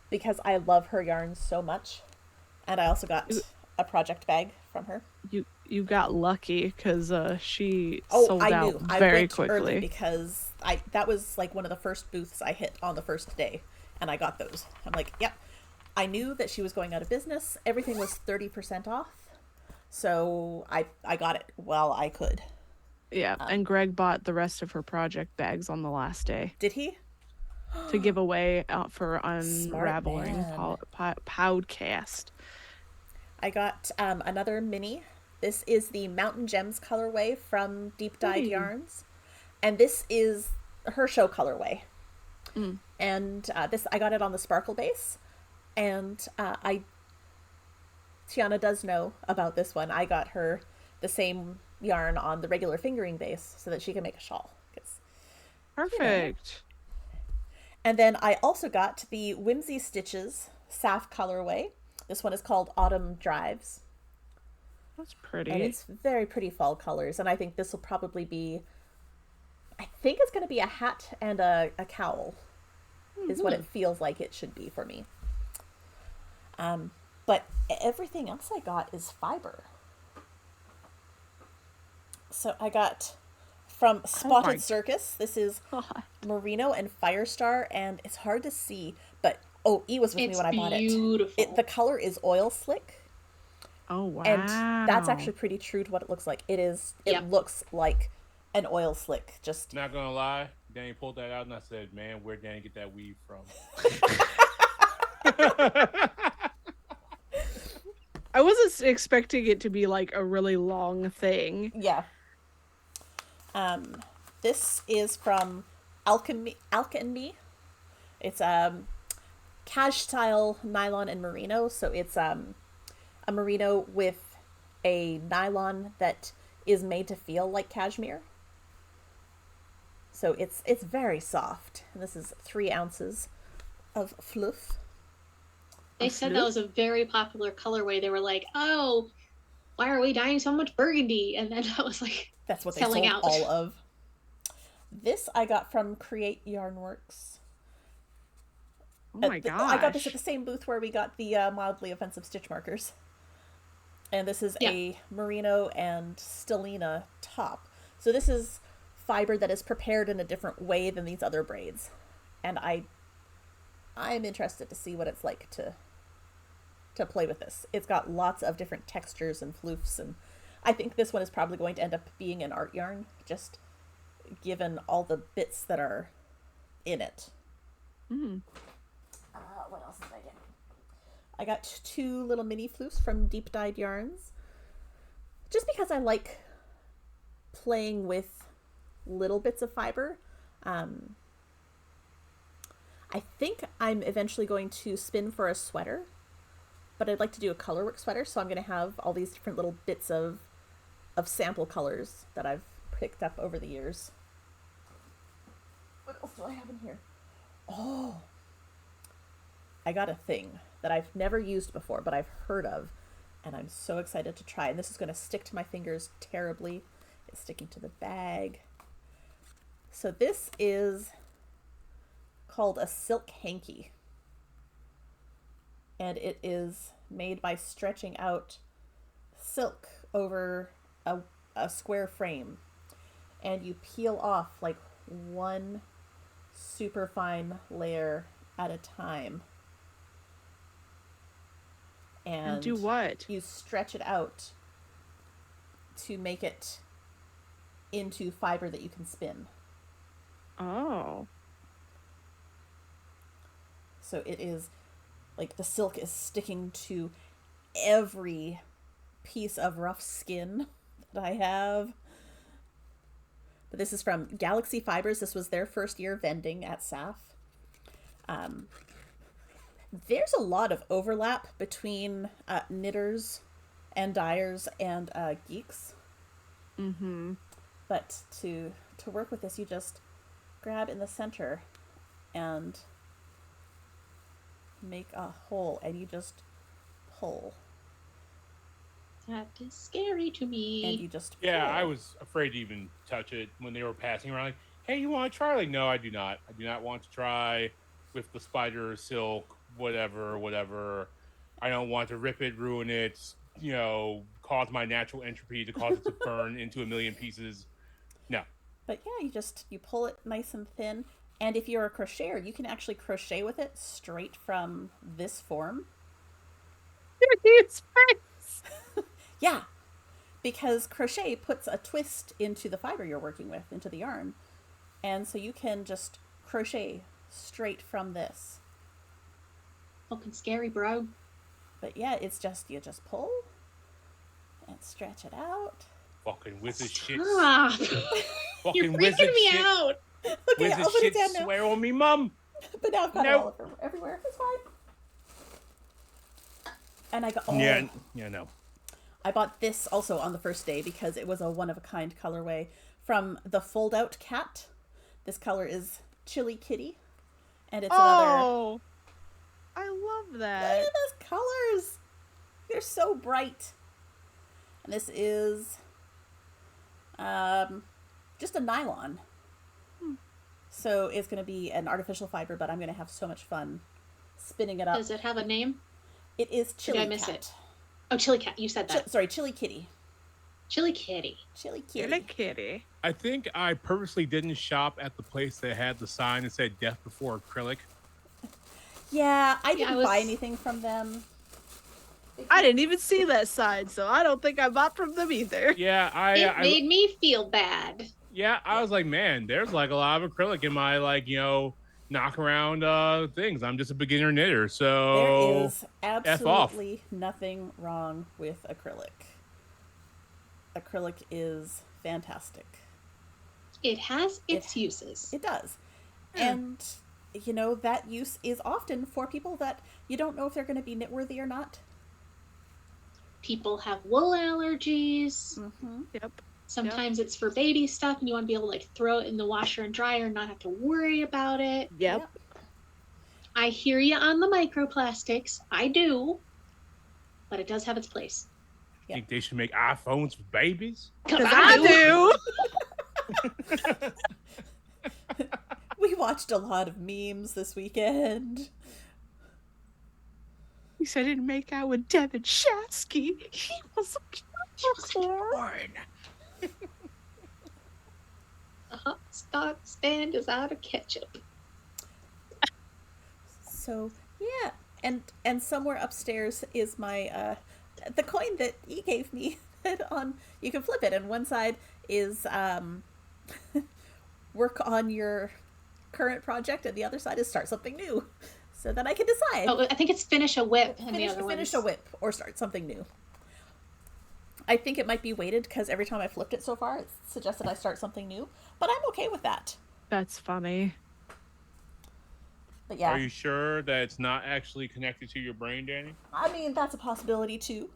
because I love her yarn so much. And I also got a project bag from her. You got lucky because she Oh, sold I out knew. I very went early quickly. because that was like one of the first booths I hit on the first day, and I got those. I'm like, yep. I knew that she was going out of business. Everything was 30% off, so I got it while I could. Yeah, and Greg bought the rest of her project bags on the last day Did he? to give away for Unraveling man. Podcast. I got another mini. This is the Mountain Gems colorway from Deep Dyed Ooh. Yarns, and this is her show colorway. And this I got it on the sparkle base, and Tiana does know about this one. I got her the same yarn on the regular fingering base so that she can make a shawl. Perfect. And then I also got the Whimsy Stitches Saf colorway. This one is called Autumn Drives. That's pretty. And it's very pretty fall colors. And I think this will probably be, I think it's going to be a hat and a cowl is what it feels like it should be for me. But everything else I got is fiber. So I got from Spotted Circus. This is God. Merino and Firestar, and it's hard to see, but E was with me It's when I bought beautiful. it. The color is oil slick. Oh wow. And that's actually pretty true to what it looks like. It is. It Yep. looks like an oil slick. Just Not gonna lie, Danny pulled that out and I said, "Man, where'd Danny get that weave from?" I wasn't expecting it to be like a really long thing. yeah. This is from Alchemy. It's cash style nylon and merino. So it's a merino with a nylon that is made to feel like cashmere. So it's very soft. And this is 3 ounces of fluff. They said that was a very popular colorway. They were like, "Oh, why are we dyeing so much burgundy?" And then I was like, That's what they selling sold out. all of. This I got from Create Yarnworks. Oh my I gosh. got this at the same booth where we got the mildly offensive stitch markers. And this is a merino and stellina top. So this is fiber that is prepared in a different way than these other braids. And I'm interested to see what it's like to play with this. It's got lots of different textures and floofs, and I think this one is probably going to end up being an art yarn, just given all the bits that are in it. What else did I get? I got 2 little mini floofs from Deep Dyed Yarns, just because I like playing with little bits of fiber. I think I'm eventually going to spin for a sweater, but I'd like to do a colorwork sweater, so I'm going to have all these different little bits of sample colors that I've picked up over the years. What else do I have in here? Oh, I got a thing that I've never used before, but I've heard of, and I'm so excited to try. And this is going to stick to my fingers terribly. It's sticking to the bag. So this is called a silk hanky. And it is made by stretching out silk over a square frame. And you peel off like one super fine layer at a time. And do what? You stretch it out to make it into fiber that you can spin. Oh. So it is like the silk is sticking to every piece of rough skin that I have. But this is from Galaxy Fibers. This was their first year vending at SAF. There's a lot of overlap between knitters and dyers and geeks. Mm-hmm. But to work with this, you just grab in the center and make a hole, and you just pull. That is scary to me. And you just Yeah, pull. I was afraid to even touch it when they were passing around. Like, hey, you want to try? Like, no, I do not. I do not want to try with the spider silk, whatever. I don't want to rip it, ruin it, cause my natural entropy to cause it to burn into a million pieces. No. But yeah, you pull it nice and thin. And if you're a crocheter, you can actually crochet with it straight from this form. It's face. Yeah, because crochet puts a twist into the fiber you're working with, into the yarn. And so you can just crochet straight from this. Fucking scary, bro. But yeah, it's just, you just pull and stretch it out. Fucking wizard shit. Ah, Fucking you're wizard freaking me shit. out. Okay, Wizard I'll put it shit down now. swear on me, mum. But now I've got it Nope. all everywhere. It's fine. And I got, No. I bought this also on the first day because it was a one-of-a-kind colorway from the Fold Out Cat. This color is Chili Kitty. And it's another... Oh, I love Look that. at those colors! They're so bright. And this is just a nylon. So it's going to be an artificial fiber, but I'm going to have so much fun spinning it up. Does it have a name? It is Chili Did I miss Cat. it? Oh, Chili Cat. You said that. Sorry, Chili Kitty. Chili Kitty. Chili You're Kitty. a kitty. I think I purposely didn't shop at the place that had the sign that said "Death Before Acrylic." Yeah, I didn't was- buy anything from them. I didn't even see that sign, so I don't think I bought from them either. Yeah, It made me feel bad. I was like, man, there's like a lot of acrylic in my knock around things. I'm just a beginner knitter, There so is absolutely nothing wrong with acrylic. Acrylic is fantastic. It has its uses. It does. Yeah. And, that use is often for people that you don't know if they're going to be knitworthy or not. People have wool allergies. Mm-hmm. Yep. Sometimes it's for baby stuff and you want to be able to throw it in the washer and dryer and not have to worry about it. Yep. I hear you on the microplastics. I do. But it does have its place. Yeah. think they should make iPhones for babies. Because I do. We watched a lot of memes this weekend. He said he'd make out with Devin Shasky. He was a Born. The hot stock stand is out of ketchup. So, yeah. And somewhere upstairs is my, the coin that he gave me. You can flip it, and one side is work on your current project, and the other side is start something new. So that I can decide. Oh, I think it's finish a whip and the other Finish one's... a whip or start something new. I think it might be weighted because every time I flipped it so far, it suggested I start something new. But I'm okay with that. That's funny. But yeah, Are you sure that it's not actually connected to your brain, Danny? I mean, that's a possibility too.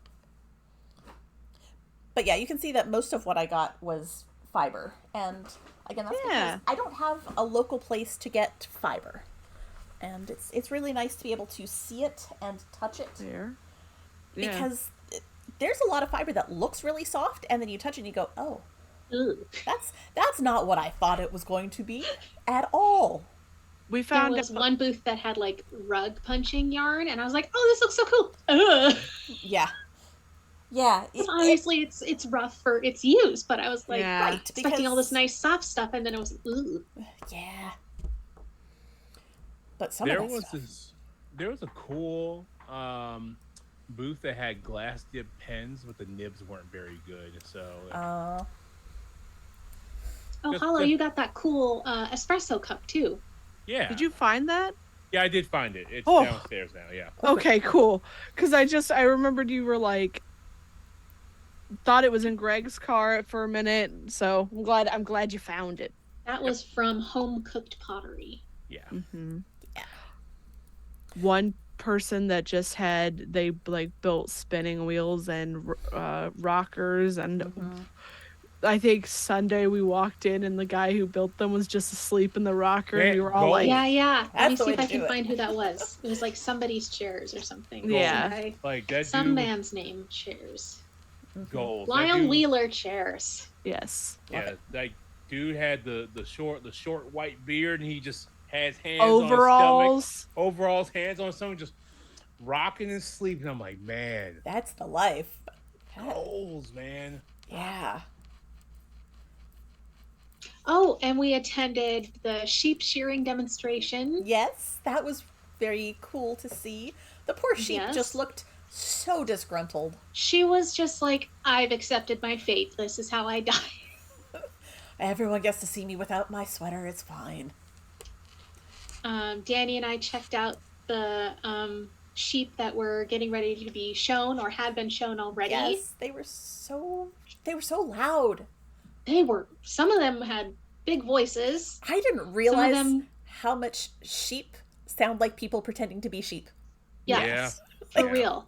But yeah, you can see that most of what I got was fiber. And again, that's Yeah. because I don't have a local place to get fiber. And it's really nice to be able to see it and touch it. There. Yeah. Because there's a lot of fiber that looks really soft, and then you touch it and you go, oh, Ugh. that's not what I thought it was going to be at all. We There found was out. one booth that had rug punching yarn, and I was like, "Oh, this looks so cool!" Ugh. Yeah. Yeah. Obviously, it's rough for its use, but I was like, Yeah. Right, expecting all this because- nice soft stuff, and then it was, ooh. Yeah. But some There of that was stuff. there was a cool booth that had glass dip pens, but the nibs weren't very good. So Oh, Just- Hollow, you got that cool espresso cup too. yeah, Did you find that? Yeah, I did find it. It's Oh. downstairs now. Yeah. Okay, cool. Because I remembered you were like, thought it was in Greg's car for a minute. So I'm glad you found it. That was from Home Cooked Pottery. Yeah. Mm-hmm. Yeah. One person that just they like built spinning wheels and rockers, and Mm-hmm. I think Sunday we walked in and the guy who built them was just asleep in the rocker, and we were all Gold. like, Yeah. Let me That's the see way if I to can do it. find who that was. It was like somebody's chairs or something. Yeah. Some, Like that some dude. man's name chairs. Gold. That Lyle dude- Wheeler chairs. yes, Yeah, that dude had the short white beard, and he just has hands overalls. on his stomach, overalls, hands on his stomach, just rocking and sleeping. I'm like, man, That's the life. goals, man. Yeah. Oh, and we attended the sheep shearing demonstration. Yes, that was very cool to see. The poor sheep Yes. just looked so disgruntled. She was just like, I've accepted my fate. This is how I die. Everyone gets to see me without my sweater. It's fine. Danny and I checked out the sheep that were getting ready to be shown or had been shown already. Yes, they were so loud. Some of them had big voices. I didn't realize them- how much sheep sound like people pretending to be sheep. Yes, for Yeah. real.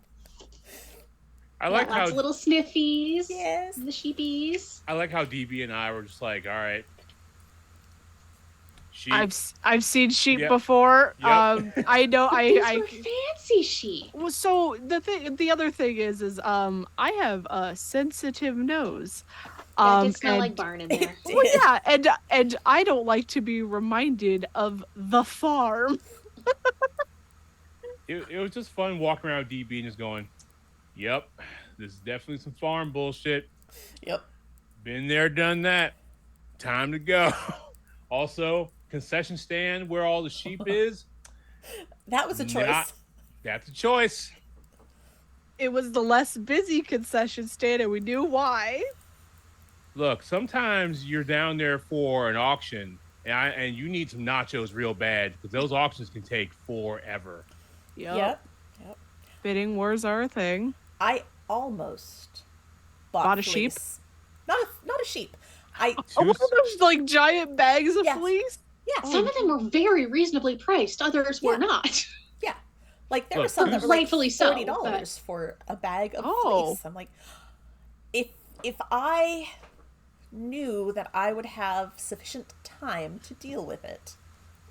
I like lots how of little sniffies. Yes. The sheepies. I like how DB and I were just like, all right, sheep. I've seen sheep Yep. before. Yep. I know. These I were fancy sheep. well, so the other thing is I have a sensitive nose. Yeah, it did smell and- like barn in there. Well, yeah, and I don't like to be reminded of the farm. It was just fun walking around DB and just going, yep, this is definitely some farm bullshit. Yep. Been there, done that. Time to go. Also, concession stand where all the sheep is. That was a choice. Not- That's a choice. It was the less busy concession stand, and we knew why. Look, sometimes you're down there for an auction, and you need some nachos real bad because those auctions can take forever. Yep. Bidding wars are a thing. I almost Bought a sheep? fleece. Not a sheep. Oh, one of those like giant bags of Yes. fleece. Yeah. Some of them were very reasonably priced. Others were Yeah. not. Like there were Look, some that were like rightfully so, $40 for a bag of Oh. fleece. I'm like, if I knew that I would have sufficient time to deal with it,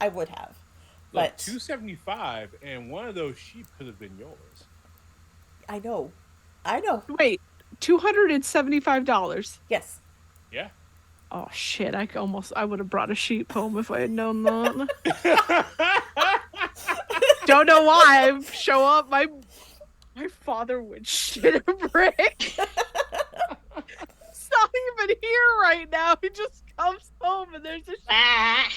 I would have. Look, But $275, and one of those sheep could have been yours. I know. Wait, $275. Yes. Yeah. Oh shit! I would have brought a sheep home if I had known that. Don't know why. I show up. My father would shit a brick. He's not even here right now. He just comes home and there's a Ah.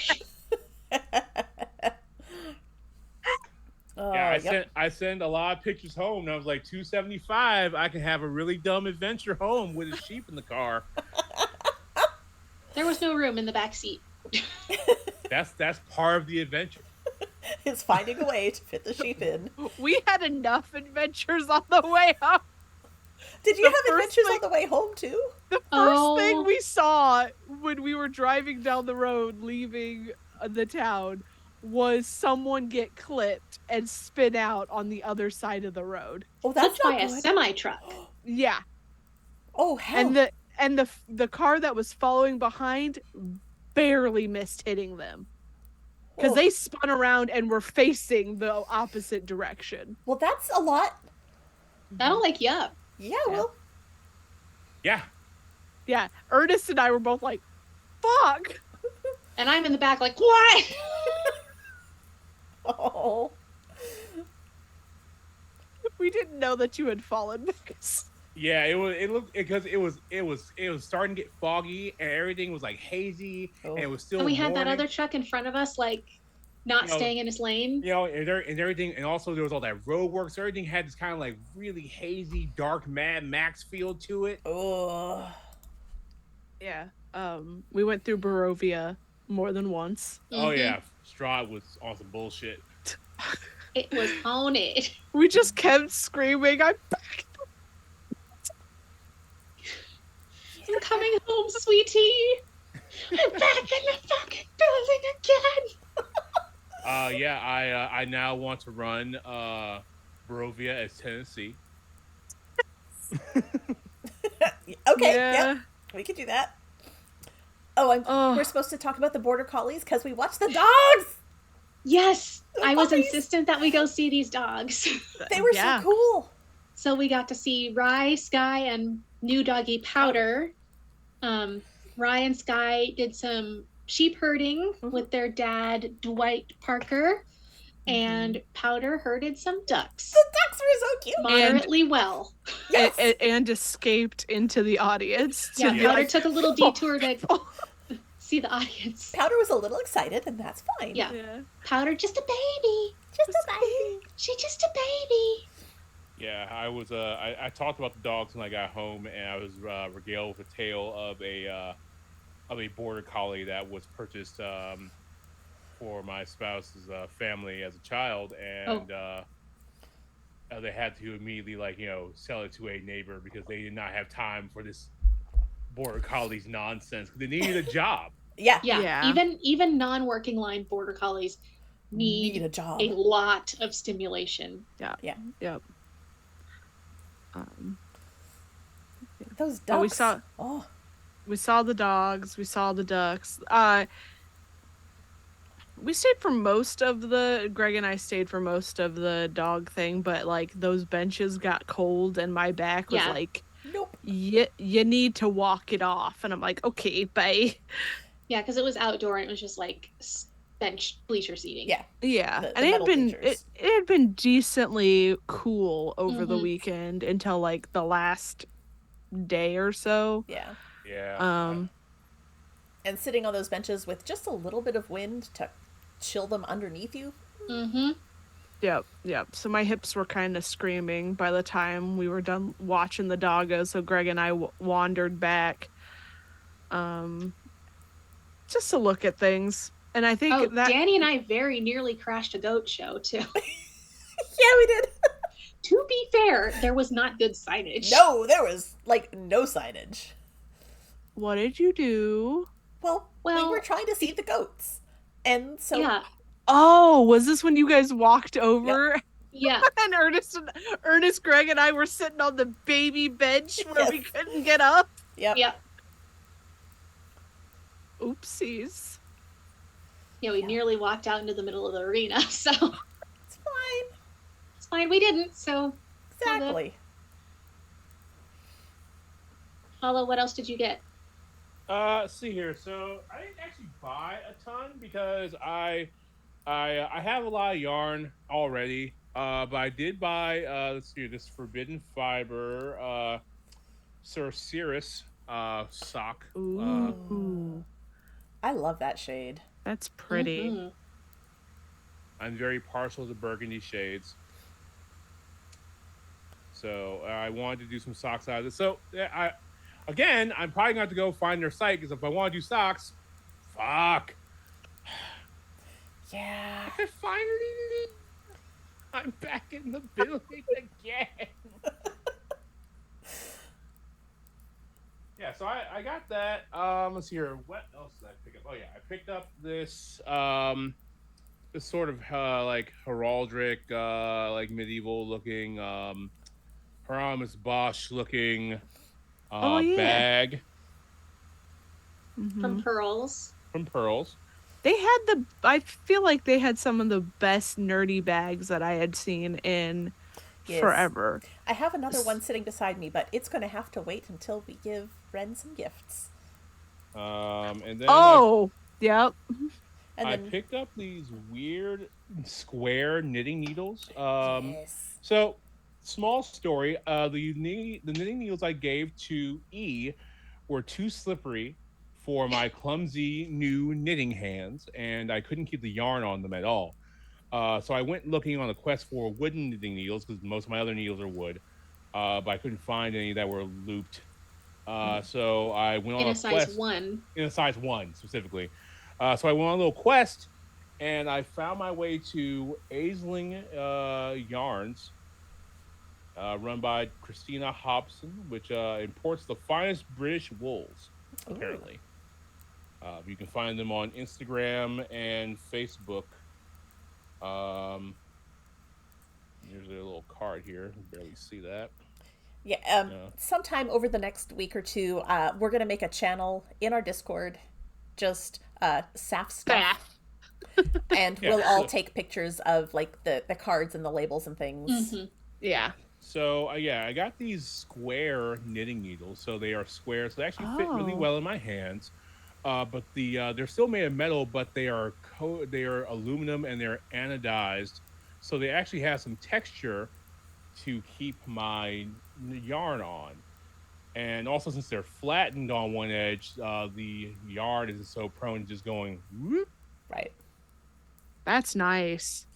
Oh, Yeah, yep. I send a lot of pictures home, and I was like, $275, I can have a really dumb adventure home with a sheep in the car. There was no room in the back seat. That's part of the adventure. It's finding a way to fit the sheep in. We had enough adventures on the way up. Did you The have first adventures thing- on the way home too? The first Oh. thing we saw when we were driving down the road leaving the town was someone get clipped and spin out on the other side of the road. Oh, that's That's by not a good. semi truck. Yeah. Oh hell! And the car that was following behind barely missed hitting them. Because Oh. they spun around and were facing the opposite direction. Well, that's a lot. That'll wake you up. Yeah. Well, Yeah. Yeah. Ernest and I were both like, fuck. And I'm in the back like, what? oh. We didn't know that you had fallen because Yeah, it looked because it was starting to get foggy and everything was like hazy Oh. and it was still And we had that morning. other truck in front of us, like, not You know, staying in his lane. You know, and everything, and also there was all that road work, so everything had this kind of like really hazy, dark Mad Max feel to it. Oh. yeah. We went through Barovia more than once. Oh Mhm. yeah, Strahd was on some bullshit. It was on it. We just kept screaming, I'm back. I'm coming home, sweetie. I'm back in the fucking building again. I now want to run Barovia as Tennessee. Okay, Yeah. yep, we could do that. Oh, Oh. we're supposed to talk about the border collies because we watched the dogs. Yes, The I was puppies. insistent that we go see these dogs. They were Yeah. so cool. So we got to see Rye, Sky, and new doggy Powder. Rye and Sky did some sheep herding with their dad, Dwight Parker, and Powder herded some ducks. The ducks were so cute. Moderately well. Yes. And escaped into the audience. To Yeah, be Powder like, took a little detour to see the audience. Powder was a little excited, and that's fine. Yeah. Yeah. Powder, just a baby. Just a baby. She's just a baby. Yeah, I was. I talked about the dogs when I got home, and I was regaled with a tale of a border collie that was purchased for my spouse's family as a child, and they had to immediately sell it to a neighbor because they did not have time for this border collie's nonsense. They needed a job. Yeah. Yeah. Even non-working line border collies need a job. a lot of stimulation. Yep. Those ducks. But we saw the dogs, we saw the ducks. We stayed for most of Greg and I stayed for most of the dog thing, but like those benches got cold and my back was like, nope. You need to walk it off. And I'm like, okay, bye. Yeah, because it was outdoor and it was just like bench bleacher seating. Yeah. Yeah. The And it had metal been bleachers. it had been decently cool over the Mhm. weekend until like the last day or so. Yeah. Yeah. And sitting on those benches with just a little bit of wind to chill them underneath you. Mm-hmm. Yep. So my hips were kind of screaming by the time we were done watching the doggos. So Greg and I wandered back, just to look at things. And I think that Danny and I very nearly crashed a goat show too. Yeah, we did. To be fair, there was not good signage. No, there was like no signage. What did you do? Well, we Well, were trying to see the goats. And so Yeah. Oh, was this when you guys walked over? Yeah. And Ernest, Greg, and I were sitting on the baby bench where we Yes. couldn't get up. Yep. Yep. Oopsies. Yeah, we Yeah. nearly walked out into the middle of the arena, so It's fine. it's fine. We didn't. So, Exactly. Paula, what else did you get? Let's see here. So I didn't actually buy a ton because I have a lot of yarn already. But I did buy let's see, this Forbidden Fiber Cerceris sock. Ooh, I love that shade. that's pretty. Mhm. I'm very partial to burgundy shades. So I wanted to do some socks out of this. So I'm probably going to have to go find their site because if I want to do socks, fuck. Yeah. I finally, I'm back in the building again. Yeah, so I got that. Let's see here. What else did I pick up? Oh yeah, I picked up this this sort of like heraldic, like medieval looking, Hieronymus Bosch looking Oh, yeah. bag Mhm. From Pearls. from Pearls. They had I feel like they had some of the best nerdy bags that I had seen in Yes. forever. I have another one sitting beside me, but it's going to have to wait until we give Ren some gifts. And then Oh, yep. And I then picked up these weird square knitting needles. yes. So, small story. The knitting needles I gave to E were too slippery for my clumsy new knitting hands, and I couldn't keep the yarn on them at all. So I went looking on a quest for wooden knitting needles because most of my other needles are wood, but I couldn't find any that were looped. So I went on In a quest size 1. in a size 1 specifically. So I went on a little quest, and I found my way to Aisling Yarns, run by Christina Hobson, which imports the finest British wools, apparently. You can find them on Instagram and Facebook. Um, Here's a little card here. You can barely see that. Yeah, Yeah. sometime over the next week or two, we're gonna make a channel in our Discord, just SAF stuff, and Yeah, we'll all so- take pictures of like the cards and the labels and things. Mhm. Yeah. So yeah, I got these square knitting needles. So they are square, so they actually fit really Oh. well in my hands. But they're still made of metal, but they are aluminum and they're anodized, so they actually have some texture to keep my yarn on. And also, since they're flattened on one edge, the yarn isn't so prone to just going whoop. Right. That's nice.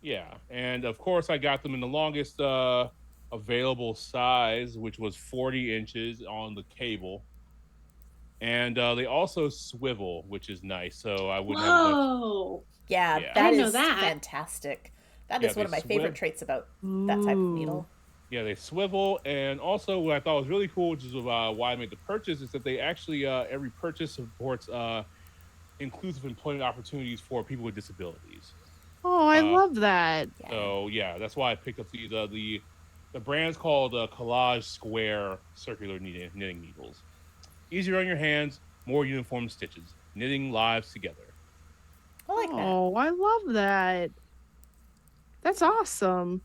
Yeah, and of course, I got them in the longest available size, which was 40 inches on the cable. And they also swivel, which is nice. So I wouldn't have much. Whoa. Yeah, Yeah. that I didn't know is that. fantastic. That Yeah, is one they of my favorite swim. traits about that type of needle. Yeah, they swivel. And also, what I thought was really cool, which is why I made the purchase, is that they actually, every purchase supports inclusive employment opportunities for people with disabilities. Oh, I Uh, love that. Yeah. So yeah, that's why I picked up these. The brand's called Collage Square Circular Knitting Needles. Easier on your hands, more uniform stitches. Knitting lives together. I like that. Oh, I love that. That's awesome.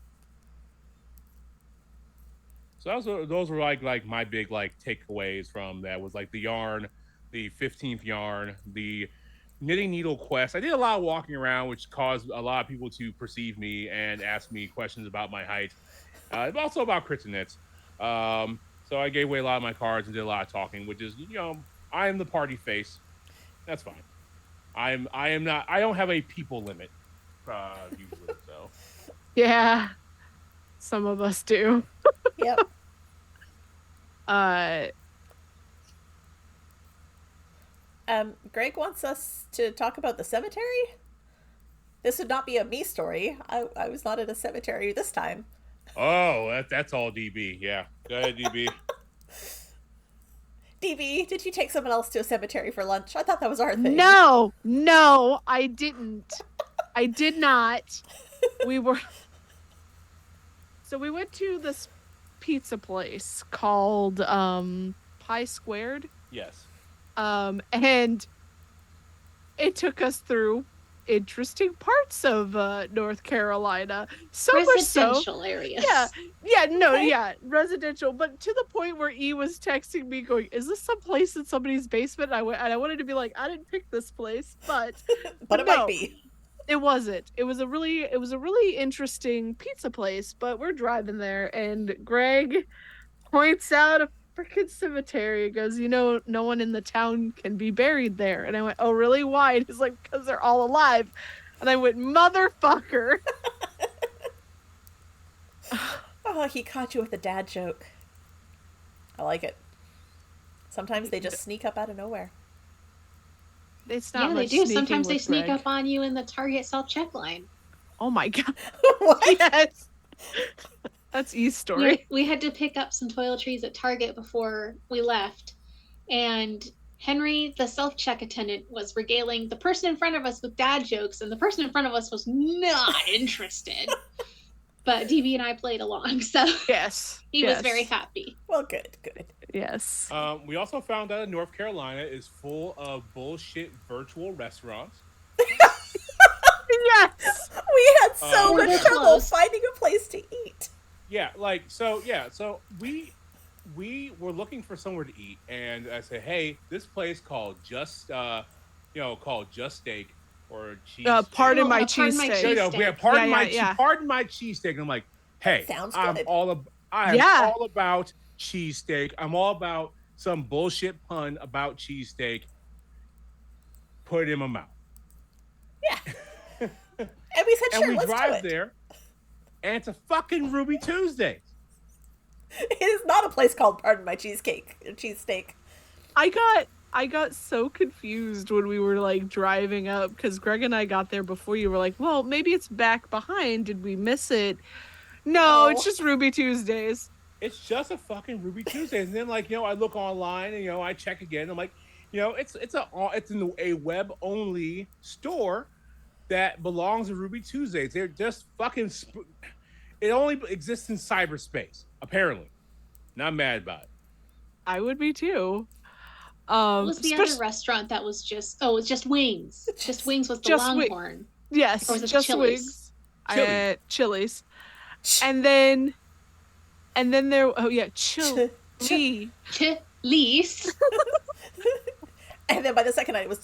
So those were like my big like takeaways from that was like the yarn, the 15th yarn, the knitting needle quest. I did a lot of walking around, which caused a lot of people to perceive me and ask me questions about my height, but also about crits and knits. So I gave away a lot of my cards and did a lot of talking, which is I am the party face. That's fine. I am not. I don't have a people limit usually. So Yeah. Some of us do. Yep. Greg wants us to talk about the cemetery. This would not be a me story. I was not at a cemetery this time. that's all DB. Yeah, go ahead, DB. DB, did you take someone else to a cemetery for lunch? I thought that was our thing. No, I didn't. I did not. We were. So we went to this pizza place called Pie Squared. Yes. And it took us through interesting parts of North Carolina. So much so. Residential areas. Yeah, residential, but to the point where E was texting me going, "Is this some place in somebody's basement?" And I wanted to be like, "I didn't pick this place," but But it no, might be. it wasn't. It was a really interesting pizza place, but we're driving there and Greg points out a freaking cemetery. He goes, no one in the town can be buried there. And I went, "Oh, really? Why?" He's like, "Because they're all alive." And I went, "Motherfucker." Oh, he caught you with a dad joke. I like it. Sometimes they just sneak up out of nowhere. It's not Yeah, they much do. sneaking Sometimes they with sneak Greg. up on you in the Target self-check line. Oh my god. What? Yes. That's E's story. We had to pick up some toiletries at Target before we left, and Henry, the self-check attendant, was regaling the person in front of us with dad jokes, and the person in front of us was not interested. But DB and I played along, so Yes. he was very happy. Well, good. Yes. We also found out that North Carolina is full of bullshit virtual restaurants. Yes. We had so Or much they're trouble closed. finding a place to eat. Yeah, so we were looking for somewhere to eat, and I said, "Hey, this place called Just Steak or Cheese." Pardon Oh, my pardon my cheesesteak. cheese- Pardon my cheesesteak. And I'm like, "Hey, Sounds I'm good. all about cheesesteak. I'm all about some bullshit pun about cheesesteak. Put it in my mouth." And we said, And sure, we let's drive do it. there, and it's a fucking Ruby Tuesday. It is not a place called Pardon My Cheesesteak. I got I got so confused when we were like driving up because Greg and I got there before you. Were like, well, maybe it's back behind. Did we miss it? No, it's just Ruby Tuesdays. It's just a fucking Ruby Tuesday. And then like, I look online and I check again. I'm like, it's in a web only store that belongs to Ruby Tuesdays. They're just fucking it only exists in cyberspace, apparently. Not mad about it. I would be too. What was the other restaurant that was just? Oh, it's just Wings. Just Wings was the Longhorn. Yes, or was it just Chili's? Wings. Chili's. And then there. Oh yeah, Chili's. Chili's. And then by the second night, it was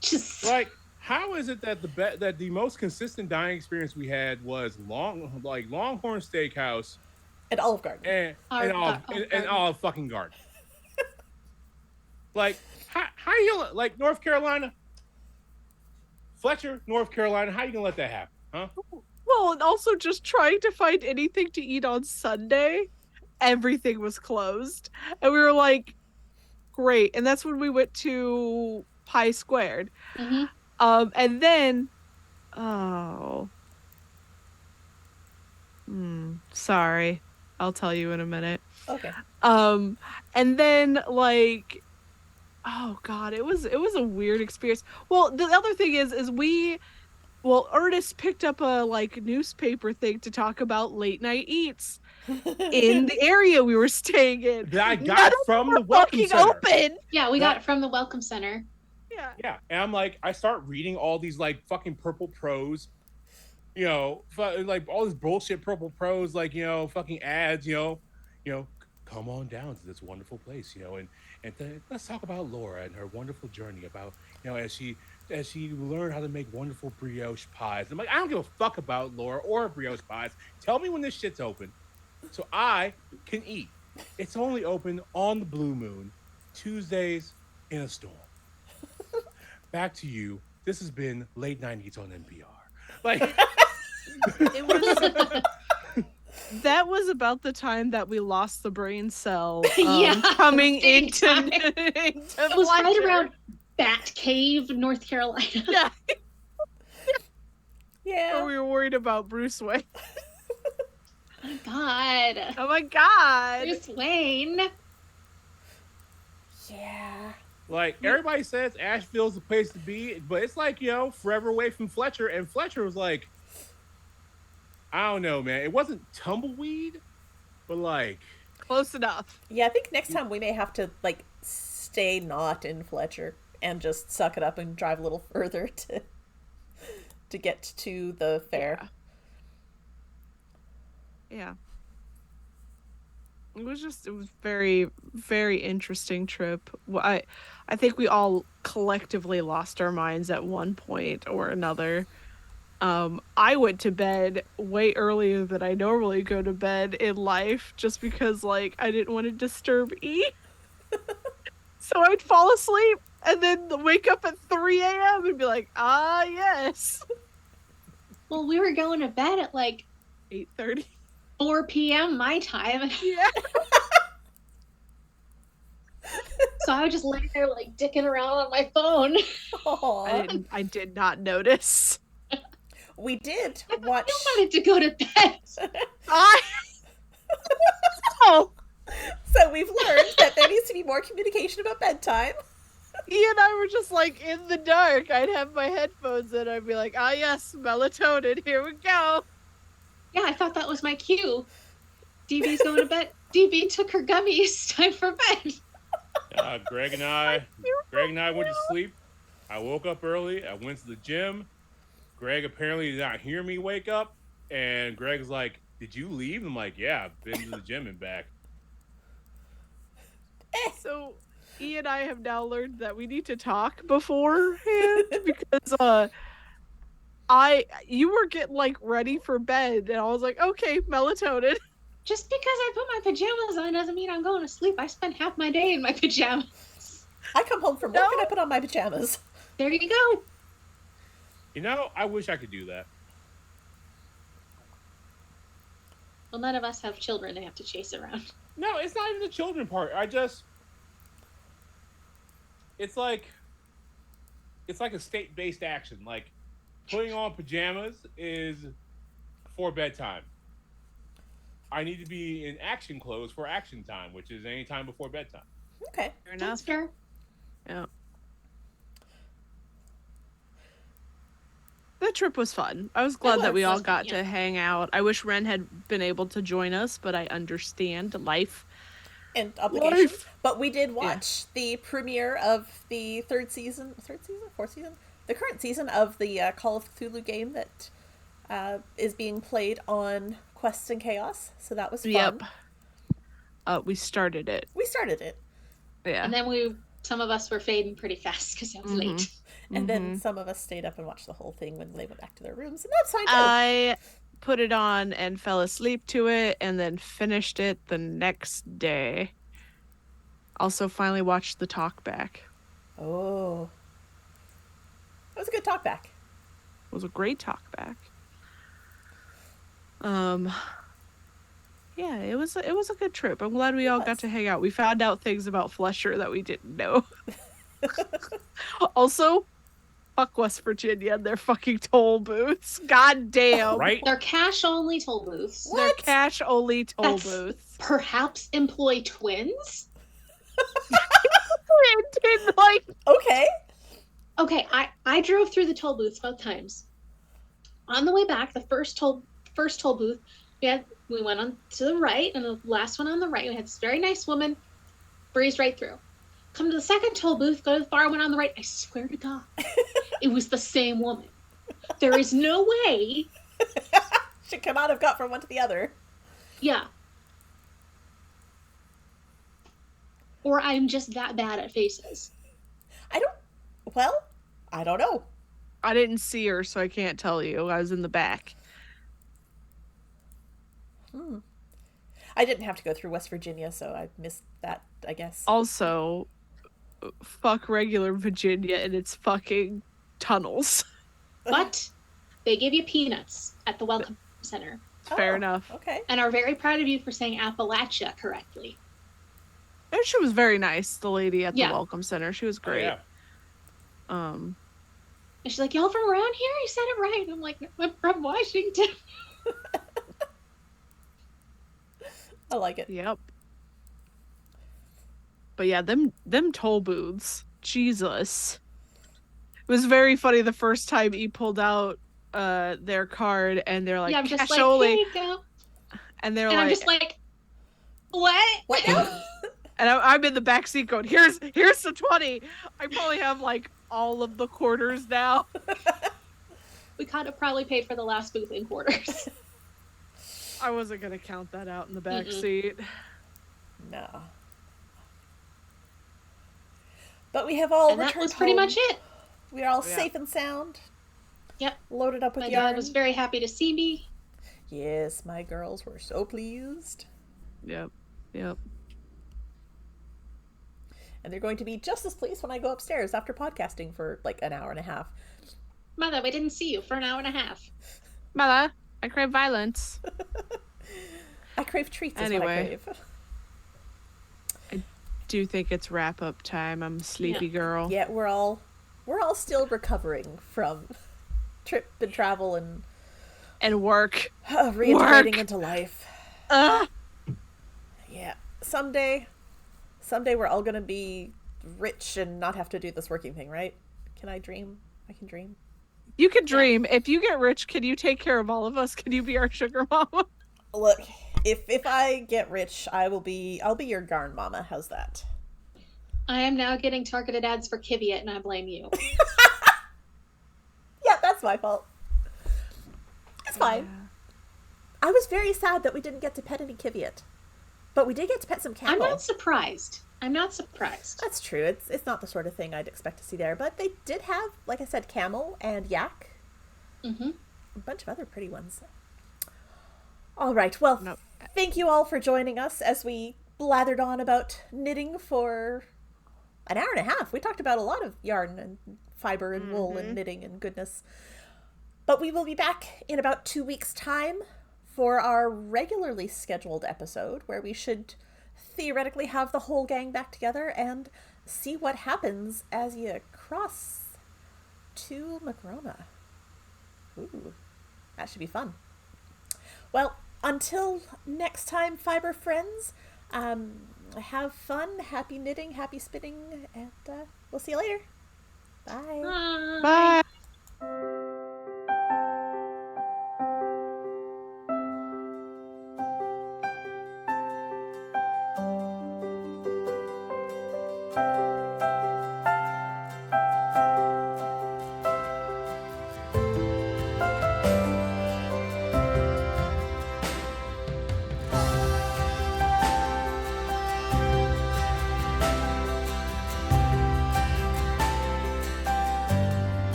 just like. How is it that the most consistent dining experience we had was Longhorn Steakhouse and Olive Garden and Olive fucking Garden? Like how you like North Carolina, Fletcher, North Carolina? How you gonna let that happen, huh? Well, and also just trying to find anything to eat on Sunday, everything was closed, and we were like, great. And that's when we went to Pie Squared. Mm-hmm. And then, sorry, I'll tell you in a minute. Okay. And then like, oh god, it was a weird experience. Well, the other thing is Ernest picked up a like newspaper thing to talk about late night eats in the area we were staying in. That I got from the Welcome Center. Open. Yeah, we got it from the Welcome Center. Yeah. And I'm like, I start reading all these like fucking purple prose, like all this bullshit purple prose, like, fucking ads, come on down to this wonderful place, and let's talk about Laura and her wonderful journey about, as she learned how to make wonderful brioche pies. I'm like, I don't give a fuck about Laura or brioche pies. Tell me when this shit's open so I can eat. It's only open on the blue moon, Tuesdays in a storm. Back to you. This has been Late Night Eats on NPR. Like, it was. That was about the time that we lost the brain cell. Coming into it was right around Bat Cave, North Carolina. Yeah. Yeah. We were worried about Bruce Wayne. Oh my god. Oh my god. Bruce Wayne. Yeah. Like, everybody says Asheville's the place to be, but it's like, forever away from Fletcher. And Fletcher was like, I don't know, man. It wasn't tumbleweed, but like... Close enough. Yeah, I think next time we may have to, like, stay not in Fletcher and just suck it up and drive a little further to get to the fair. Yeah. It was very, very interesting trip. I think we all collectively lost our minds at one point or another. I went to bed way earlier than I normally go to bed in life just because, like, I didn't want to disturb E. So I'd fall asleep and then wake up at 3 a.m. and be like, yes. Well, we were going to bed at, like, 8:30. 4 p.m. my time. Yeah. So I was just laying there, like, dicking around on my phone. I did not notice. We did watch. I wanted to go to bed. Oh. So we've learned that there needs to be more communication about bedtime. E and I were just like in the dark. I'd have my headphones in. I'd be like, yes, melatonin. Here we go. Yeah, I thought that was my cue. DB's going to bed. DB took her gummies. Time for bed. Greg and I went to sleep. I woke up early. I went to the gym. Greg apparently did not hear me wake up. And Greg's like, did you leave? I'm like, yeah, I've been to the gym and back. So E and I have now learned that we need to talk beforehand because you were getting like ready for bed and I was like, okay, melatonin. Just because I put my pajamas on doesn't mean I'm going to sleep. I spend half my day in my pajamas. I come home from work and I put on my pajamas. There you go. I wish I could do that. Well, none of us have children to have to chase around. No, it's not even the children part. it's like a state-based action. Like putting on pajamas is for bedtime. I need to be in action clothes for action time, which is any time before bedtime. Okay. Fair enough. That's fair. Yeah. The trip was fun. I was glad that we all got to hang out. I wish Ren had been able to join us, but I understand life and obligations. But we did watch the premiere of the fourth season, the current season of the Call of Cthulhu game that is being played on Quests and Chaos. So that was fun. Yep. We started it. Yeah. And then some of us were fading pretty fast because it was late. And then some of us stayed up and watched the whole thing when they went back to their rooms, and that's fine too. I put it on and fell asleep to it, and then finished it the next day. Also, finally watched the talkback. Oh, that was a good talkback. It was a great talkback. Yeah, it was a good trip. I'm glad we all got to hang out. We found out things about Flesher that we didn't know. Also, fuck West Virginia and their fucking toll booths. God damn. Right? They're cash-only toll booths. They're cash-only toll booths. Perhaps employ twins? Okay. Okay, I drove through the toll booths both times. On the way back, the first toll booth, we went on to the right, and the last one on the right, we had this very nice woman, breezed right through. Come to the second toll booth, go to the far one on the right. I swear to God, it was the same woman. There is no way. She could not have got from one to the other. Yeah. Or I'm just that bad at faces. I don't know. I didn't see her, so I can't tell you. I was in the back. I didn't have to go through West Virginia, so I missed that, I guess. Also, fuck regular Virginia and its fucking tunnels. But they give you peanuts at the Welcome Center. Fair enough. Okay. And are very proud of you for saying Appalachia correctly. And she was very nice, the lady at the Welcome Center. She was great. Oh, yeah. And she's like, y'all from around here? You said it right. And I'm like, I'm from Washington. I like it. Yep. But yeah, them toll booths. Jesus. It was very funny the first time he pulled out their card and they're like, yeah, I'm just cash like, only. here you go. And they're And like, I'm just like, what? What now? and I'm in the back seat going, here's the 20. I probably have like all of the quarters now. We kind of probably paid for the last booth in quarters. I wasn't gonna count that out in the back seat. No. But we have all And returned that was pretty home. much it. We are all safe and sound. Yep. Loaded up with My yarn. dad was very happy to see me. Yes, my girls were so pleased. Yep. And they're going to be just as pleased when I go upstairs after podcasting for like an hour and a half. Mother, we didn't see you for an hour and a half. Mother, I crave violence. I crave treats is what I crave. I do think it's wrap up time. I'm a sleepy girl. Yeah, we're all still recovering from trip and travel and work. Reintegrating into life. Yeah. Someday we're all gonna be rich and not have to do this working thing, right? Can I dream? I can dream. You can dream. If you get rich, can you take care of all of us? Can you be our sugar mama? Look, if I get rich, I'll be your Garn mama. How's that? I am now getting targeted ads for Kiviat, and I blame you. Yeah, that's my fault. It's fine. Yeah. I was very sad that we didn't get to pet any Kiviat. But we did get to pet some camel. I'm not surprised. That's true. It's not the sort of thing I'd expect to see there. But they did have, like I said, camel and yak. Mm-hmm. A bunch of other pretty ones. All right. Well, Thank you all for joining us as we blathered on about knitting for an hour and a half. We talked about a lot of yarn and fiber and wool and knitting and goodness. But we will be back in about 2 weeks' time for our regularly scheduled episode where we should theoretically have the whole gang back together and see what happens as you cross to Magrona. Ooh, that should be fun. Well, until next time, fiber friends, have fun, happy knitting, happy spinning, and we'll see you later. Bye. Bye.